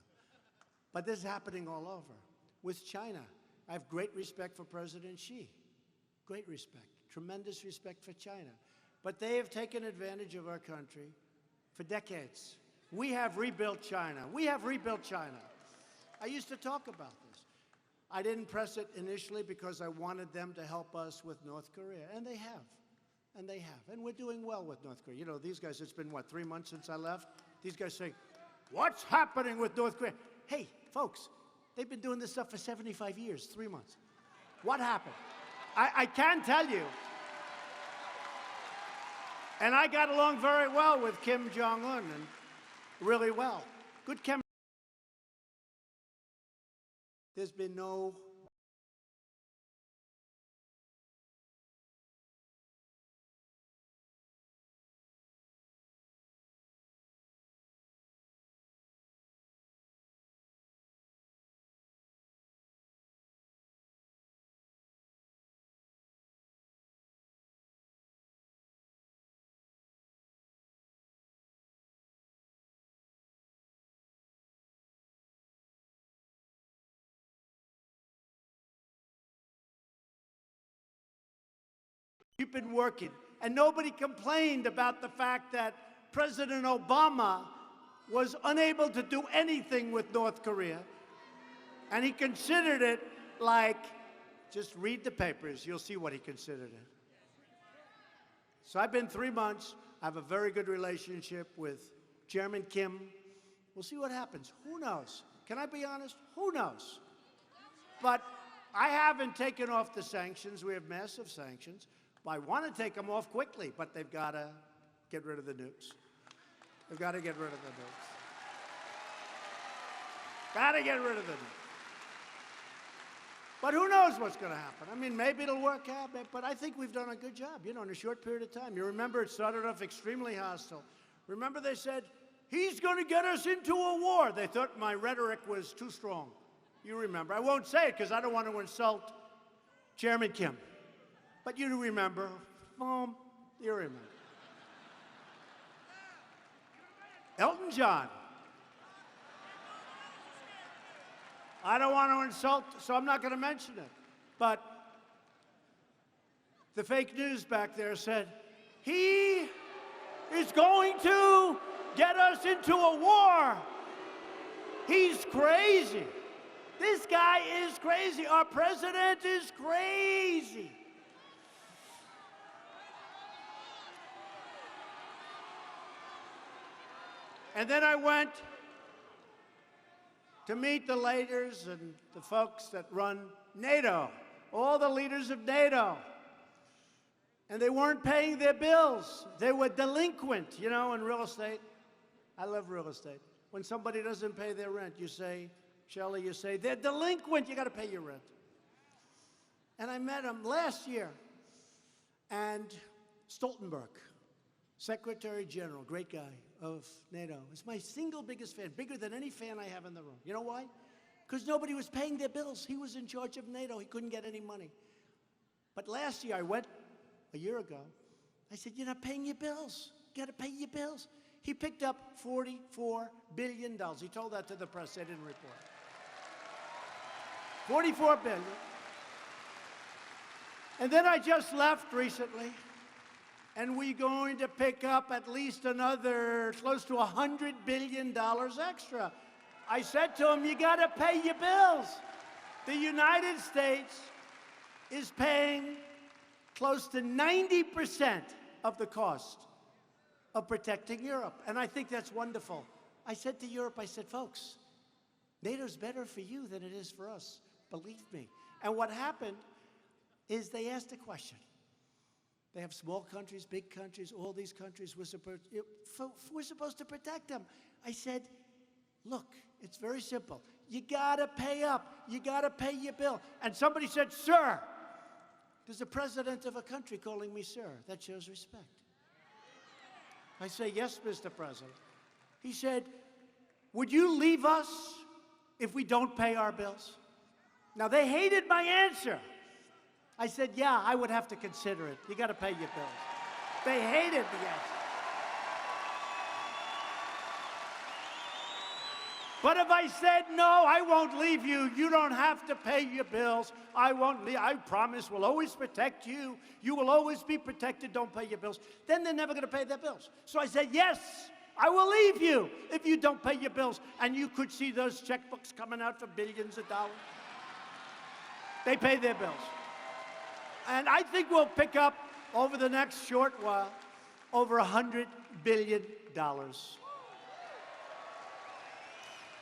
But this is happening all over. With China, I have great respect for President Xi. Great respect, tremendous respect for China. But they have taken advantage of our country for decades. We have rebuilt China. We have rebuilt China. I used to talk about this. I didn't press it initially because I wanted them to help us with North Korea, and they have. And they have. And we're doing well with North Korea. You know, these guys, it's been, what, 3 months since I left? These guys say, what's happening with North Korea? Hey, folks, they've been doing this stuff for 75 years, 3 months. What happened? I can tell you. And I got along very well with Kim Jong-un, and really well. Good chemistry. There's been no You've been working, and nobody complained about the fact that President Obama was unable to do anything with North Korea, and he considered it like, just read the papers, you'll see what he considered it. So I've been 3 months. I have a very good relationship with Chairman Kim. We'll see what happens. Who knows? Can I be honest? Who knows? But I haven't taken off the sanctions. We have massive sanctions. I want to take them off quickly, but they've got to get rid of the nukes. They've got to get rid of the nukes. Got to get rid of the nukes. But who knows what's going to happen? I mean, maybe it'll work out, but I think we've done a good job, you know, in a short period of time. You remember it started off extremely hostile. Remember they said, he's going to get us into a war. They thought my rhetoric was too strong. You remember. I won't say it because I don't want to insult Chairman Kim. But you remember. You remember. Elton John. I don't want to insult, so I'm not going to mention it. But the fake news back there said, he is going to get us into a war. He's crazy. This guy is crazy. Our president is crazy. And then I went to meet the leaders and the folks that run NATO, all the leaders of NATO. And they weren't paying their bills. They were delinquent, you know, in real estate. I love real estate. When somebody doesn't pay their rent, you say, Shelley, you say, they're delinquent, you got to pay your rent. And I met him last year. And Stoltenberg, Secretary General, great guy of NATO, is my single biggest fan, bigger than any fan I have in the room. You know why? Because nobody was paying their bills. He was in charge of NATO. He couldn't get any money. But last year, I went a year ago. I said, you're not paying your bills. You got to pay your bills. He picked up $44 billion. He told that to the press. They didn't report. $44 billion. And then I just left recently, and we're going to pick up at least another close to $100 billion extra. I said to him, you got to pay your bills. The United States is paying close to 90% of the cost of protecting Europe. And I think that's wonderful. I said to Europe, I said, folks, NATO's better for you than it is for us. Believe me. And what happened is they asked a question. They have small countries, big countries, all these countries. We're supposed to protect them. I said, look, it's very simple. You got to pay up. You got to pay your bill. And somebody said, sir. There's a president of a country calling me sir. That shows respect. I say, yes, Mr. President. He said, would you leave us if we don't pay our bills? Now, they hated my answer. I said, yeah, I would have to consider it. You got to pay your bills. They hated the answer. But if I said, no, I won't leave you, you don't have to pay your bills, I won't leave, I promise we'll always protect you, you will always be protected, don't pay your bills, then they're never going to pay their bills. So I said, yes, I will leave you if you don't pay your bills. And you could see those checkbooks coming out for billions of dollars. They pay their bills. And I think we'll pick up, over the next short while, over $100 billion.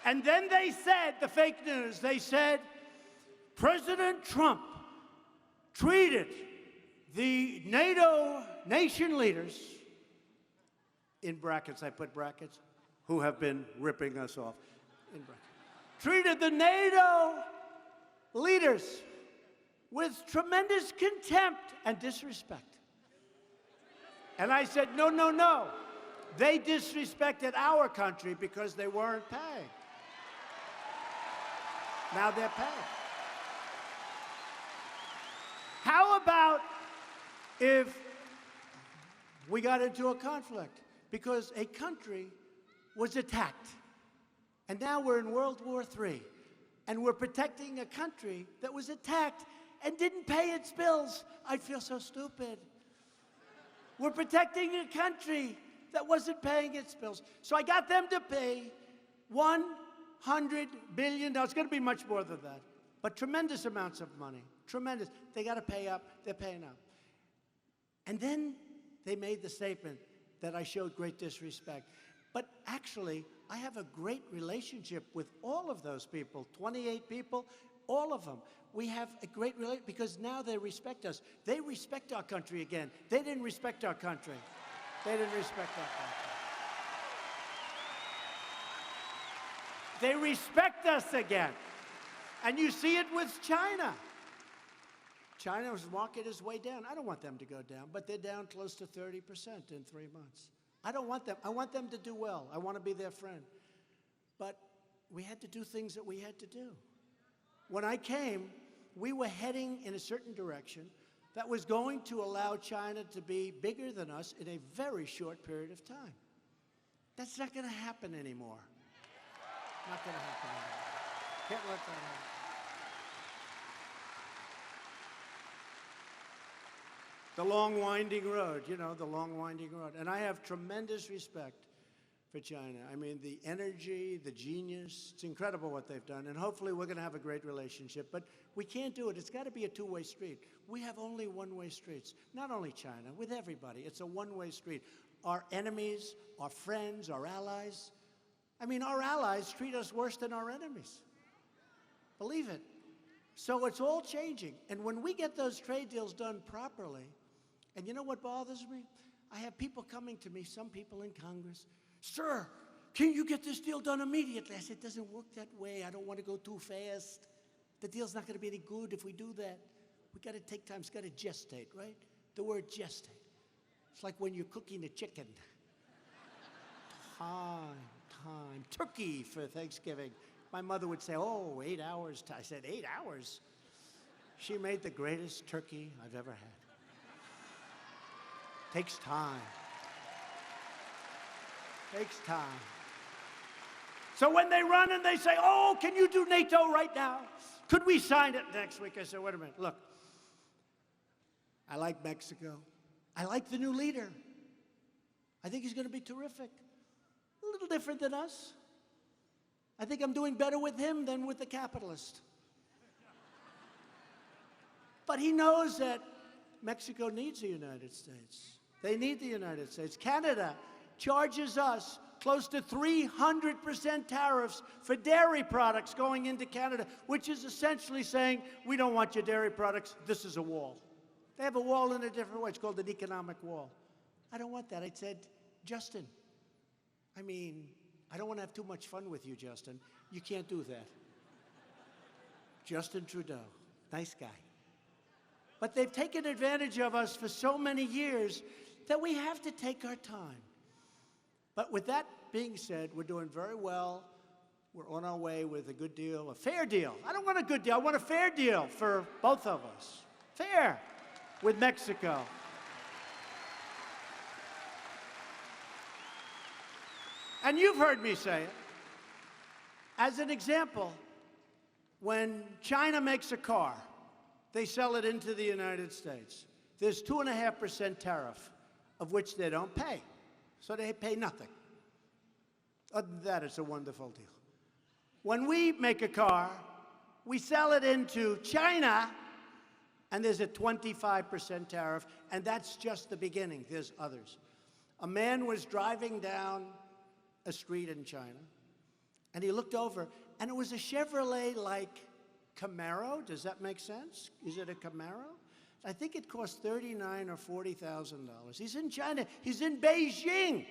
And then they said, the fake news, they said, President Trump treated the NATO nation leaders, in brackets, I put brackets, who have been ripping us off, in brackets, treated the NATO leaders with tremendous contempt and disrespect. And I said, no, no, no. They disrespected our country because they weren't paying. Now they're paying. How about if we got into a conflict because a country was attacked, and now we're in World War III, and we're protecting a country that was attacked and didn't pay its bills? I'd feel so stupid. We're protecting a country that wasn't paying its bills. So I got them to pay $100 billion. It's going to be much more than that, but tremendous amounts of money. Tremendous. They got to pay up. They're paying up. And then they made the statement that I showed great disrespect. But actually, I have a great relationship with all of those people, 28 people, all of them. We have a great relationship because now they respect us. They respect our country again. They didn't respect our country. They didn't respect our country. They respect us again. And you see it with China. China's market is way down. I don't want them to go down, but they're down close to 30% in 3 months. I don't want them. I want them to do well. I want to be their friend. But we had to do things that we had to do. When I came, we were heading in a certain direction that was going to allow China to be bigger than us in a very short period of time. That's not going to happen anymore. Not going to happen anymore. Can't let that happen. The long winding road, you know, the long winding road. And I have tremendous respect for China. I mean, the energy, the genius, it's incredible what they've done. And hopefully we're going to have a great relationship. But we can't do it. It's got to be a two-way street. We have only one-way streets. Not only China, with everybody. It's a one-way street. Our enemies, our friends, our allies. I mean, our allies treat us worse than our enemies. Believe it. So it's all changing. And when we get those trade deals done properly, and you know what bothers me? I have people coming to me, some people in Congress, sir, can you get this deal done immediately? I said, it doesn't work that way. I don't want to go too fast. The deal's not going to be any good if we do that. We got to take time. It's got to gestate, right? The word gestate. It's like when you're cooking a chicken. Time. Turkey for Thanksgiving. My mother would say, oh, 8 hours. I said, 8 hours? She made the greatest turkey I've ever had. Takes time. Takes time. So when they run and they say, oh, can you do NATO right now? Could we sign it next week? I said, wait a minute, look. I like Mexico. I like the new leader. I think he's going to be terrific. A little different than us. I think I'm doing better with him than with the capitalist. But he knows that Mexico needs the United States. They need the United States. Canada charges us close to 300% tariffs for dairy products going into Canada, which is essentially saying, we don't want your dairy products, this is a wall. They have a wall in a different way. It's called an economic wall. I don't want that. I said, Justin, I don't want to have too much fun with you, Justin. You can't do that. Justin Trudeau, nice guy. But they've taken advantage of us for so many years that we have to take our time. But with that being said, we're doing very well. We're on our way with a good deal, a fair deal. I don't want a good deal. I want a fair deal for both of us. Fair with Mexico. And you've heard me say it. As an example, when China makes a car, they sell it into the United States. There's 2.5% tariff, of which they don't pay. So they pay nothing. Other than that, it's a wonderful deal. When we make a car, we sell it into China, and there's a 25% tariff, and that's just the beginning. There's others. A man was driving down a street in China, and he looked over, and it was a Chevrolet-like Camaro. Does that make sense? Is it a Camaro? I think it cost $39,000 or $40,000. He's in China. He's in Beijing.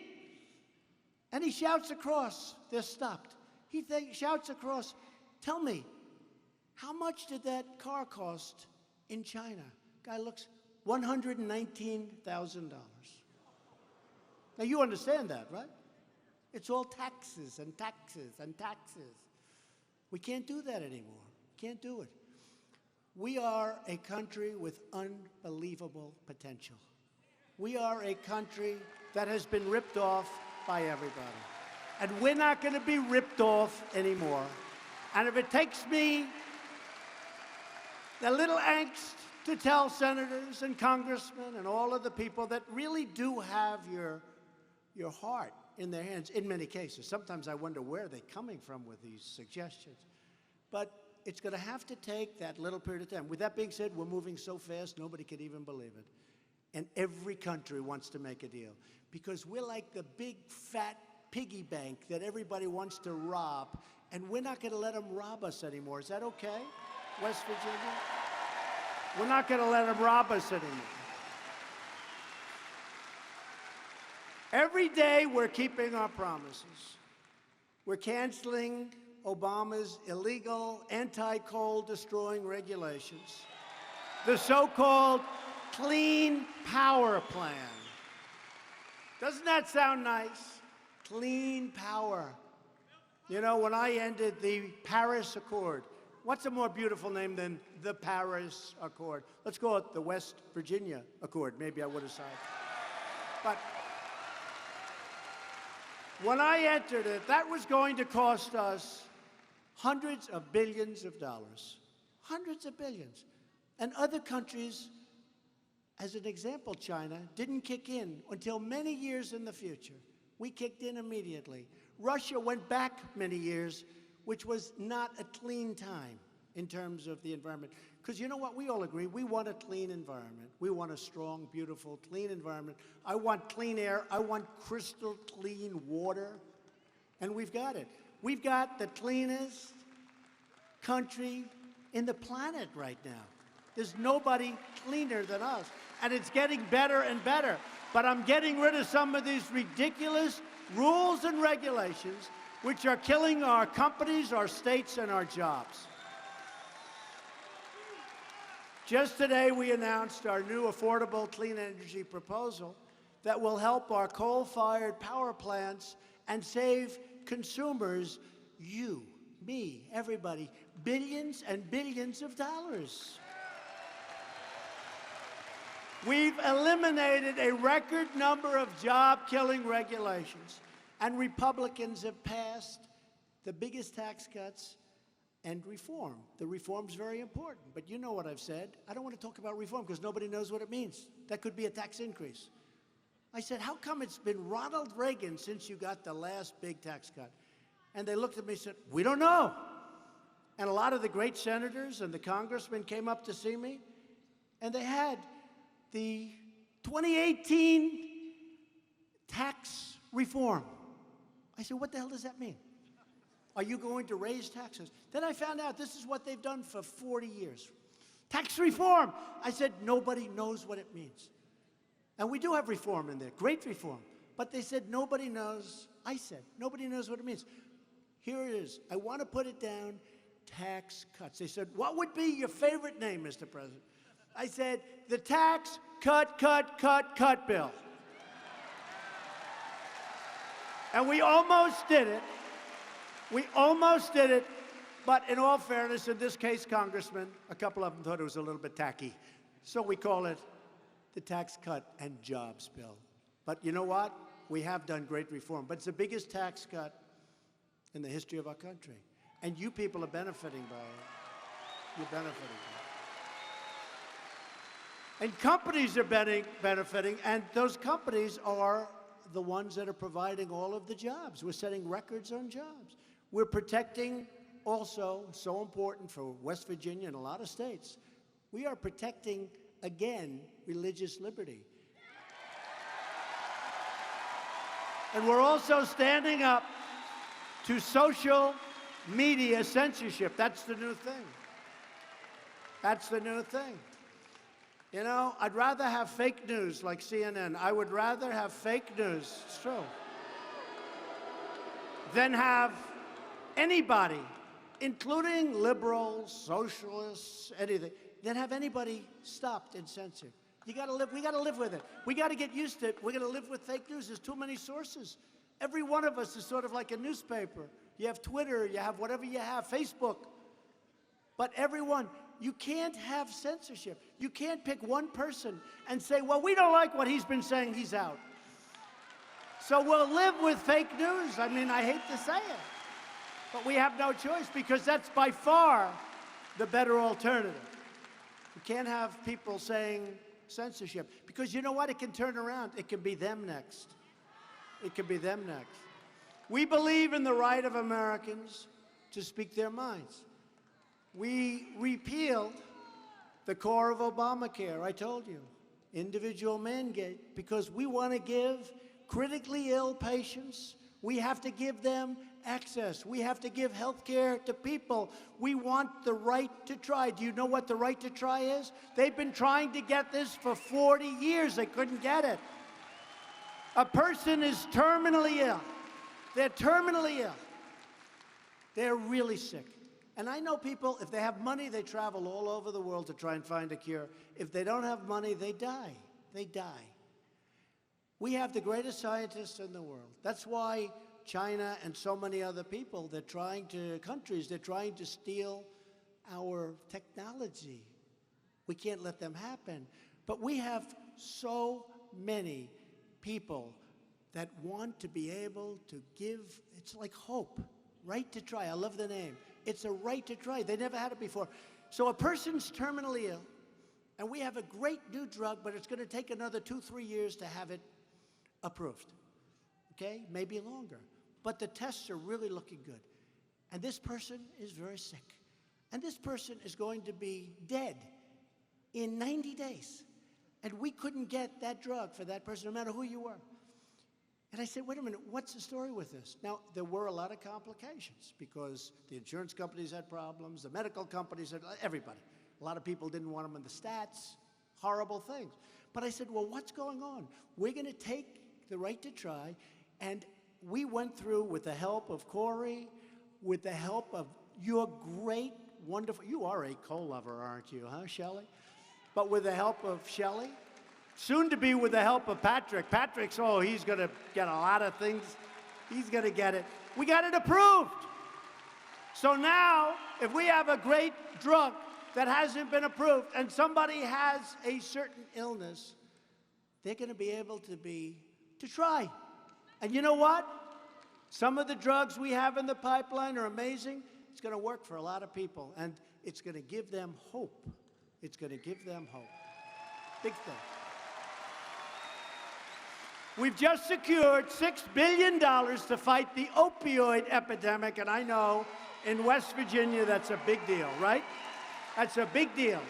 And he shouts across. They're stopped. He shouts across, tell me, how much did that car cost in China? Guy looks, $119,000. Now, you understand that, right? It's all taxes and taxes and taxes. We can't do that anymore. Can't do it. We are a country with unbelievable potential. We are a country that has been ripped off by everybody. And we're not going to be ripped off anymore. And if it takes me a little angst to tell senators and congressmen and all of the people that really do have your heart in their hands, in many cases. Sometimes I wonder where they're coming from with these suggestions. But it's going to have to take that little period of time. With that being said, we're moving so fast, nobody can even believe it. And every country wants to make a deal. Because we're like the big, fat piggy bank that everybody wants to rob. And we're not going to let them rob us anymore. Is that okay, West Virginia? We're not going to let them rob us anymore. Every day, we're keeping our promises. We're canceling Obama's illegal anti-coal destroying regulations, the so-called Clean Power Plan. Doesn't that sound nice? Clean power. You know, when I ended the Paris Accord, what's a more beautiful name than the Paris Accord? Let's call it the West Virginia Accord. Maybe I would have signed. But when I entered it, that was going to cost us hundreds of billions of dollars. Hundreds of billions. And other countries, as an example, China, didn't kick in until many years in the future. We kicked in immediately. Russia went back many years, which was not a clean time in terms of the environment. Because you know what? We all agree. We want a clean environment. We want a strong, beautiful, clean environment. I want clean air. I want crystal clean water. And we've got it. We've got the cleanest country in the planet right now. There's nobody cleaner than us. And it's getting better and better. But I'm getting rid of some of these ridiculous rules and regulations which are killing our companies, our states, and our jobs. Just today, we announced our new affordable clean energy proposal that will help our coal-fired power plants and save consumers, you, me, everybody, billions and billions of dollars. We've eliminated a record number of job-killing regulations, and Republicans have passed the biggest tax cuts and reform. The reform's very important, but you know what I've said. I don't want to talk about reform because nobody knows what it means. That could be a tax increase. I said, how come it's been Ronald Reagan since you got the last big tax cut? And they looked at me and said, we don't know. And a lot of the great senators and the congressmen came up to see me, and they had the 2018 tax reform. I said, what the hell does that mean? Are you going to raise taxes? Then I found out this is what they've done for 40 years. Tax reform. I said, nobody knows what it means. And we do have reform in there, great reform. But they said, nobody knows. I said, nobody knows what it means. Here it is. I want to put it down, tax cuts. They said, what would be your favorite name, Mr. President? I said, the tax cut bill. And we almost did it. We almost did it, but in all fairness, in this case, Congressman, a couple of them thought it was a little bit tacky. So we call it the Tax Cut and Jobs Bill. But you know what? We have done great reform, but it's the biggest tax cut in the history of our country. And you people are benefiting by it. You're benefiting by it. And companies are benefiting, and those companies are the ones that are providing all of the jobs. We're setting records on jobs. We're protecting also, so important for West Virginia and a lot of states, we are protecting, again, religious liberty. And we're also standing up to social media censorship. That's the new thing. That's the new thing. You know, I'd rather have fake news like CNN. I would rather have fake news, it's true, than have anybody, including liberals, socialists, anything, than have anybody stopped and censored. You gotta live, we gotta live with it. We gotta get used to it. We're gonna live with fake news. There's too many sources. Every one of us is sort of like a newspaper. You have Twitter, you have whatever you have, Facebook. But everyone, you can't have censorship. You can't pick one person and say, well, we don't like what he's been saying, he's out. So we'll live with fake news. I mean, I hate to say it. But we have no choice because that's by far the better alternative. You can't have people saying censorship because you know what? It can turn around. It can be them next. It can be them next. We believe in the right of Americans to speak their minds. We repealed the core of Obamacare, I told you, individual mandate, because we want to give critically ill patients, we have to give them access. We have to give health care to people. We want the right to try. Do you know what the right to try is? They've been trying to get this for 40 years. They couldn't get it. A person is terminally ill. They're terminally ill. They're really sick. And I know people, if they have money, they travel all over the world to try and find a cure. If they don't have money, they die. They die. We have the greatest scientists in the world. That's why China and so many other people, they're trying to steal our technology. We can't let them happen. But we have so many people that want to be able to give, it's like hope, right to try. I love the name. It's a right to try. They never had it before. So a person's terminally ill, and we have a great new drug, but it's going to take another 2-3 years to have it approved. Okay? Maybe longer. But the tests are really looking good. And this person is very sick. And this person is going to be dead in 90 days. And we couldn't get that drug for that person, no matter who you were. And I said, wait a minute, what's the story with this? Now, there were a lot of complications because the insurance companies had problems, the medical companies had, everybody. A lot of people didn't want them in the stats, horrible things. But I said, well, what's going on? We're going to take the right to try, and we went through, with the help of Corey, with the help of your great, wonderful, you are a coal lover, aren't you, huh, Shelley? But with the help of Shelley, soon to be with the help of Patrick. Patrick's, oh, he's going to get a lot of things. He's going to get it. We got it approved. So now, if we have a great drug that hasn't been approved and somebody has a certain illness, they're going to be able to try. And you know what? Some of the drugs we have in the pipeline are amazing. It's going to work for a lot of people, and it's going to give them hope. It's going to give them hope. Big thing. We've just secured $6 billion to fight the opioid epidemic, and I know in West Virginia that's a big deal, right? That's a big deal.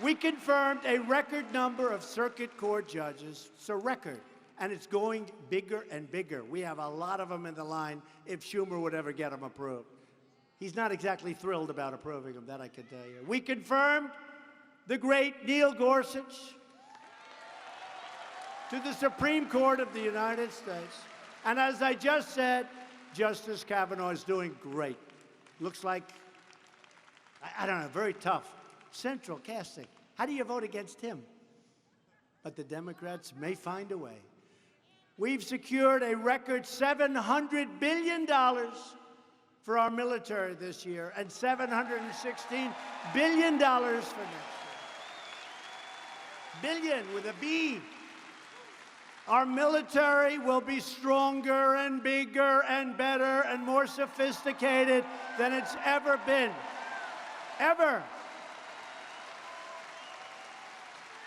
We confirmed a record number of circuit court judges. It's a record, and it's going bigger and bigger. We have a lot of them in the line if Schumer would ever get them approved. He's not exactly thrilled about approving them, that I can tell you. We confirmed the great Neil Gorsuch to the Supreme Court of the United States. And as I just said, Justice Kavanaugh is doing great. Looks like, I don't know, very tough. Central casting. How do you vote against him? But the Democrats may find a way. We've secured a record $700 billion for our military this year and $716 billion for next year. Billion with a B. Our military will be stronger and bigger and better and more sophisticated than it's ever been. Ever.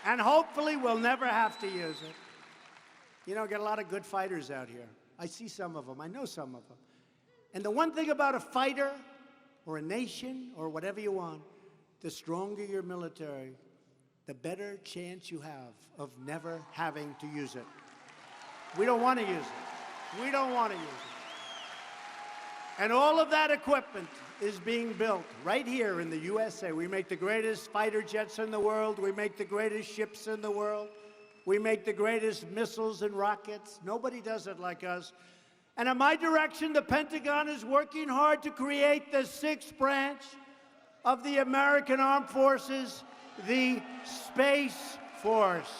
And hopefully we'll never have to use it. You know, get a lot of good fighters out here. I see some of them. I know some of them. And the one thing about a fighter or a nation or whatever you want, the stronger your military, the better chance you have of never having to use it. We don't want to use it. We don't want to use it. And all of that equipment is being built right here in the USA. We make the greatest fighter jets in the world. We make the greatest ships in the world. We make the greatest missiles and rockets. Nobody does it like us. And in my direction, the Pentagon is working hard to create the sixth branch of the American Armed Forces, the Space Force.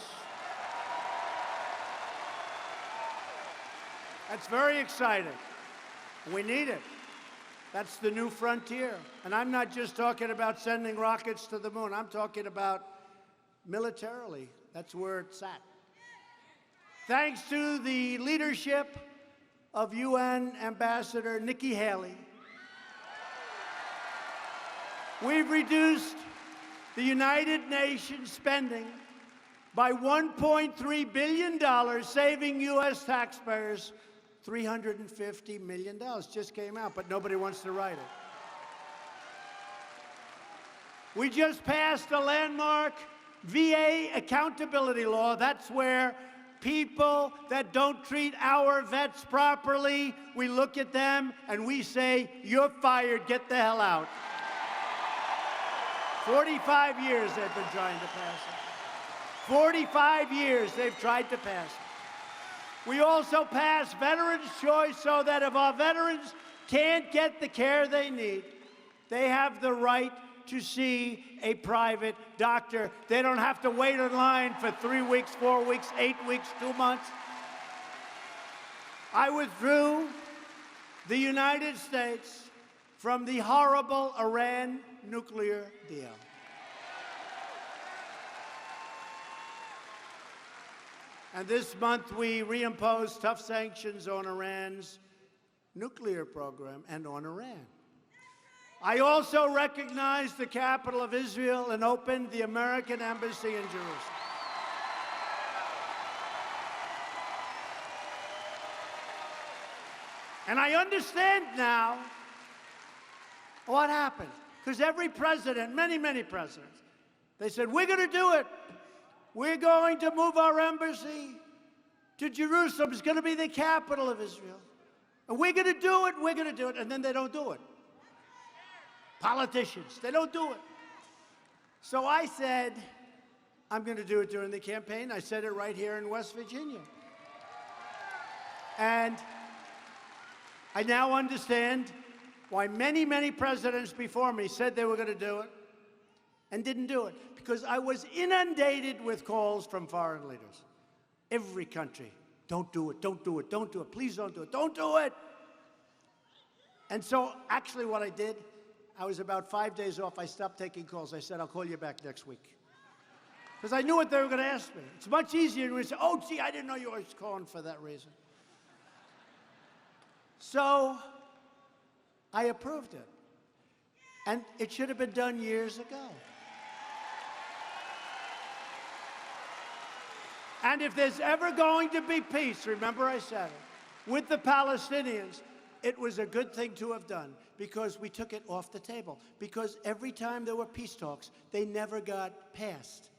That's very exciting. We need it. That's the new frontier. And I'm not just talking about sending rockets to the moon. I'm talking about militarily. That's where it's at. Thanks to the leadership of UN Ambassador Nikki Haley, we've reduced the United Nations spending by $1.3 billion, saving U.S. taxpayers $350 million. Just came out, but nobody wants to write it. We just passed a landmark VA accountability law. That's where people that don't treat our vets properly, we look at them and we say, you're fired, get the hell out. 45 years they've been trying to pass it. 45 years they've tried to pass it. We also passed Veterans' Choice so that if our veterans can't get the care they need, they have the right to see a private doctor. They don't have to wait in line for 3 weeks, 4 weeks, 8 weeks, 2 months. I withdrew the United States from the horrible Iran nuclear deal. And this month, we reimposed tough sanctions on Iran's nuclear program and on Iran. I also recognized the capital of Israel and opened the American Embassy in Jerusalem. And I understand now what happened. Because every president, many presidents, they said, we're going to do it. We're going to move our embassy to Jerusalem. It's going to be the capital of Israel. And we're going to do it, we're going to do it. And then they don't do it. Politicians, they don't do it. So I said, I'm going to do it during the campaign. I said it right here in West Virginia. And I now understand why many, many presidents before me said they were going to do it and didn't do it, because I was inundated with calls from foreign leaders. Every country, don't do it, don't do it, don't do it, please don't do it, don't do it. And so actually what I did, I was about 5 days off. I stopped taking calls. I said, I'll call you back next week. Because I knew what they were going to ask me. It's much easier when you say, oh, gee, I didn't know you were calling for that reason. So I approved it. And it should have been done years ago. And if there's ever going to be peace, remember I said it, with the Palestinians, it was a good thing to have done because we took it off the table. Because every time there were peace talks, they never got past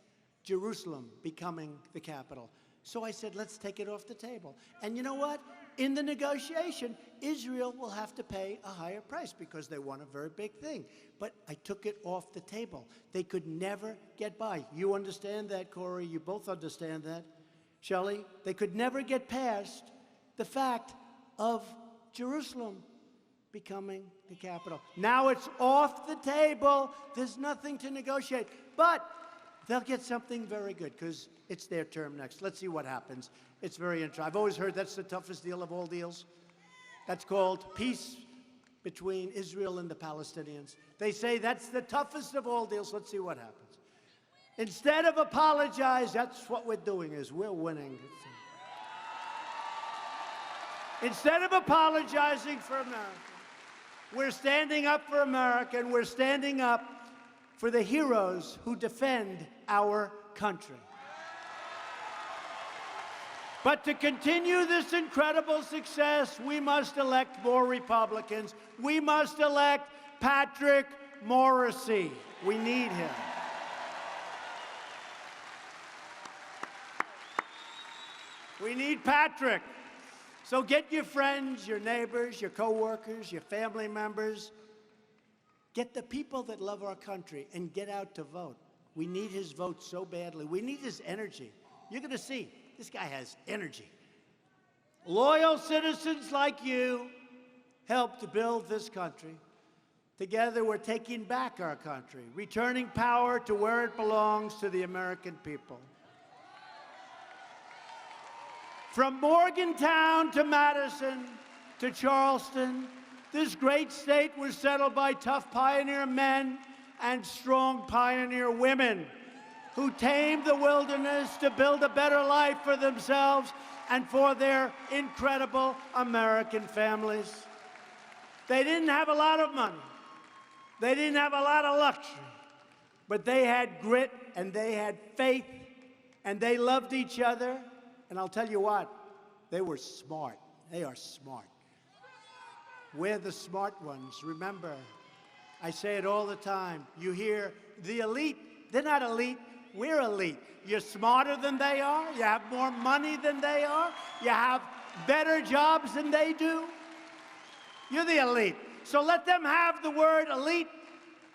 Jerusalem becoming the capital. So I said, let's take it off the table. And you know what? In the negotiation, Israel will have to pay a higher price because they won a very big thing. But I took it off the table. They could never get by. You understand that, Corey? You both understand that. Shelley? They could never get past the fact of Jerusalem becoming the capital. Now it's off the table. There's nothing to negotiate. But they'll get something very good because it's their term next. Let's see what happens. It's very interesting. I've always heard that's the toughest deal of all deals. That's called peace between Israel and the Palestinians. They say that's the toughest of all deals. Let's see what happens. Instead of apologize, that's what we're doing is we're winning. Instead of apologizing for America, we're standing up for America, and we're standing up for the heroes who defend our country. But to continue this incredible success, we must elect more Republicans. We must elect Patrick Morrisey. We need him. We need Patrick. So get your friends, your neighbors, your coworkers, your family members. Get the people that love our country and get out to vote. We need his vote so badly. We need his energy. You're going to see, this guy has energy. Loyal citizens like you helped to build this country. Together, we're taking back our country, returning power to where it belongs, to the American people. From Morgantown to Madison to Charleston, this great state was settled by tough pioneer men and strong pioneer women who tamed the wilderness to build a better life for themselves and for their incredible American families. They didn't have a lot of money. They didn't have a lot of luxury, but they had grit and they had faith and they loved each other. And I'll tell you what, they were smart. They are smart. We're the smart ones. Remember, I say it all the time. You hear the elite. They're not elite. We're elite. You're smarter than they are. You have more money than they are. You have better jobs than they do. You're the elite. So let them have the word elite.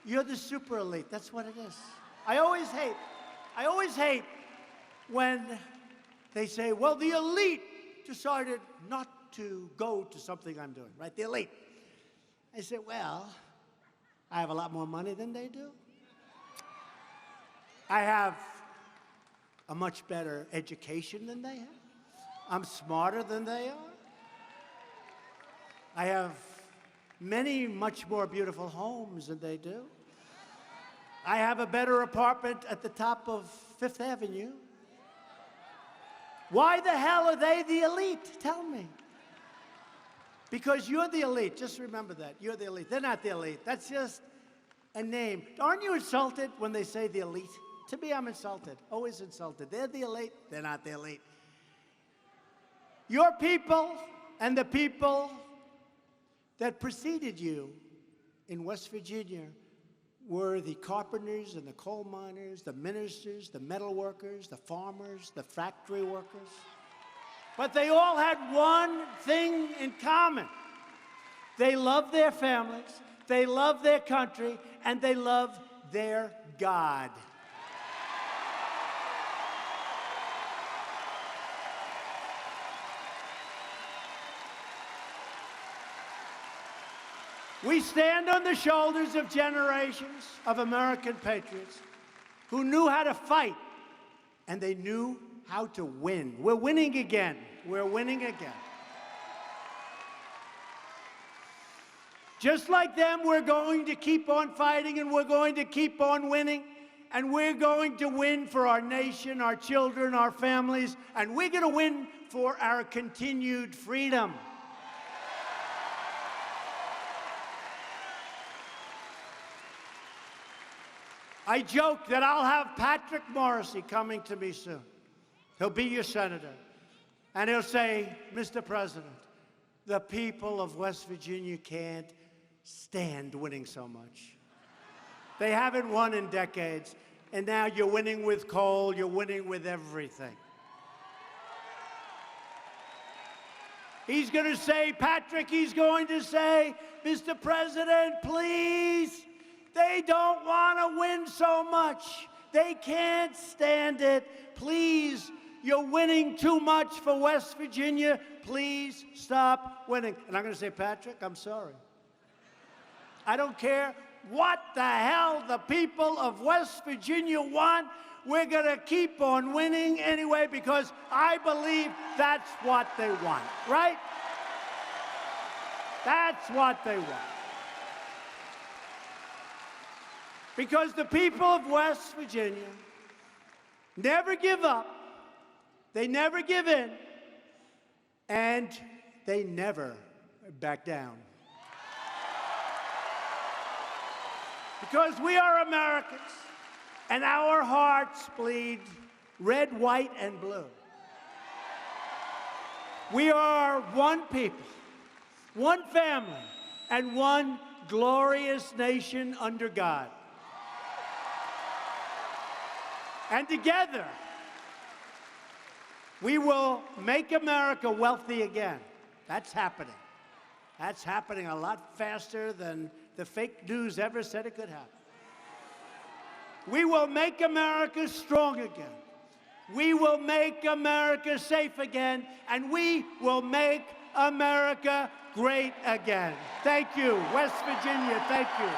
You're the super elite. That's what it is. I always hate when they say, well, the elite decided not to go to something I'm doing, right? The elite. I say, well, I have a lot more money than they do. I have a much better education than they have. I'm smarter than they are. I have many much more beautiful homes than they do. I have a better apartment at the top of Fifth Avenue. Why the hell are they the elite? Tell me. Because you're the elite. Just remember that. You're the elite. They're not the elite. That's just a name. Aren't you insulted when they say the elite? To me, I'm insulted. Always insulted. They're the elite. They're not the elite. Your people and the people that preceded you in West Virginia were the carpenters and the coal miners, the ministers, the metal workers, the farmers, the factory workers. But they all had one thing in common. They loved their families, they loved their country, and they loved their God. We stand on the shoulders of generations of American patriots who knew how to fight, and they knew how to win. We're winning again. We're winning again. Just like them, we're going to keep on fighting, and we're going to keep on winning, and we're going to win for our nation, our children, our families, and we're going to win for our continued freedom. I joke that I'll have Patrick Morrisey coming to me soon. He'll be your senator. And he'll say, Mr. President, the people of West Virginia can't stand winning so much. They haven't won in decades, and now you're winning with coal, you're winning with everything. He's going to say, Patrick, he's going to say, Mr. President, please, they don't want to win so much. They can't stand it. Please, you're winning too much for West Virginia. Please stop winning. And I'm going to say, Patrick, I'm sorry. I don't care what the hell the people of West Virginia want. We're going to keep on winning anyway because I believe that's what they want, right? That's what they want. Because the people of West Virginia never give up, they never give in, and they never back down. Because we are Americans, and our hearts bleed red, white, and blue. We are one people, one family, and one glorious nation under God. And together, we will make America wealthy again. That's happening. That's happening a lot faster than the fake news ever said it could happen. We will make America strong again. We will make America safe again. And we will make America great again. Thank you, West Virginia. Thank you.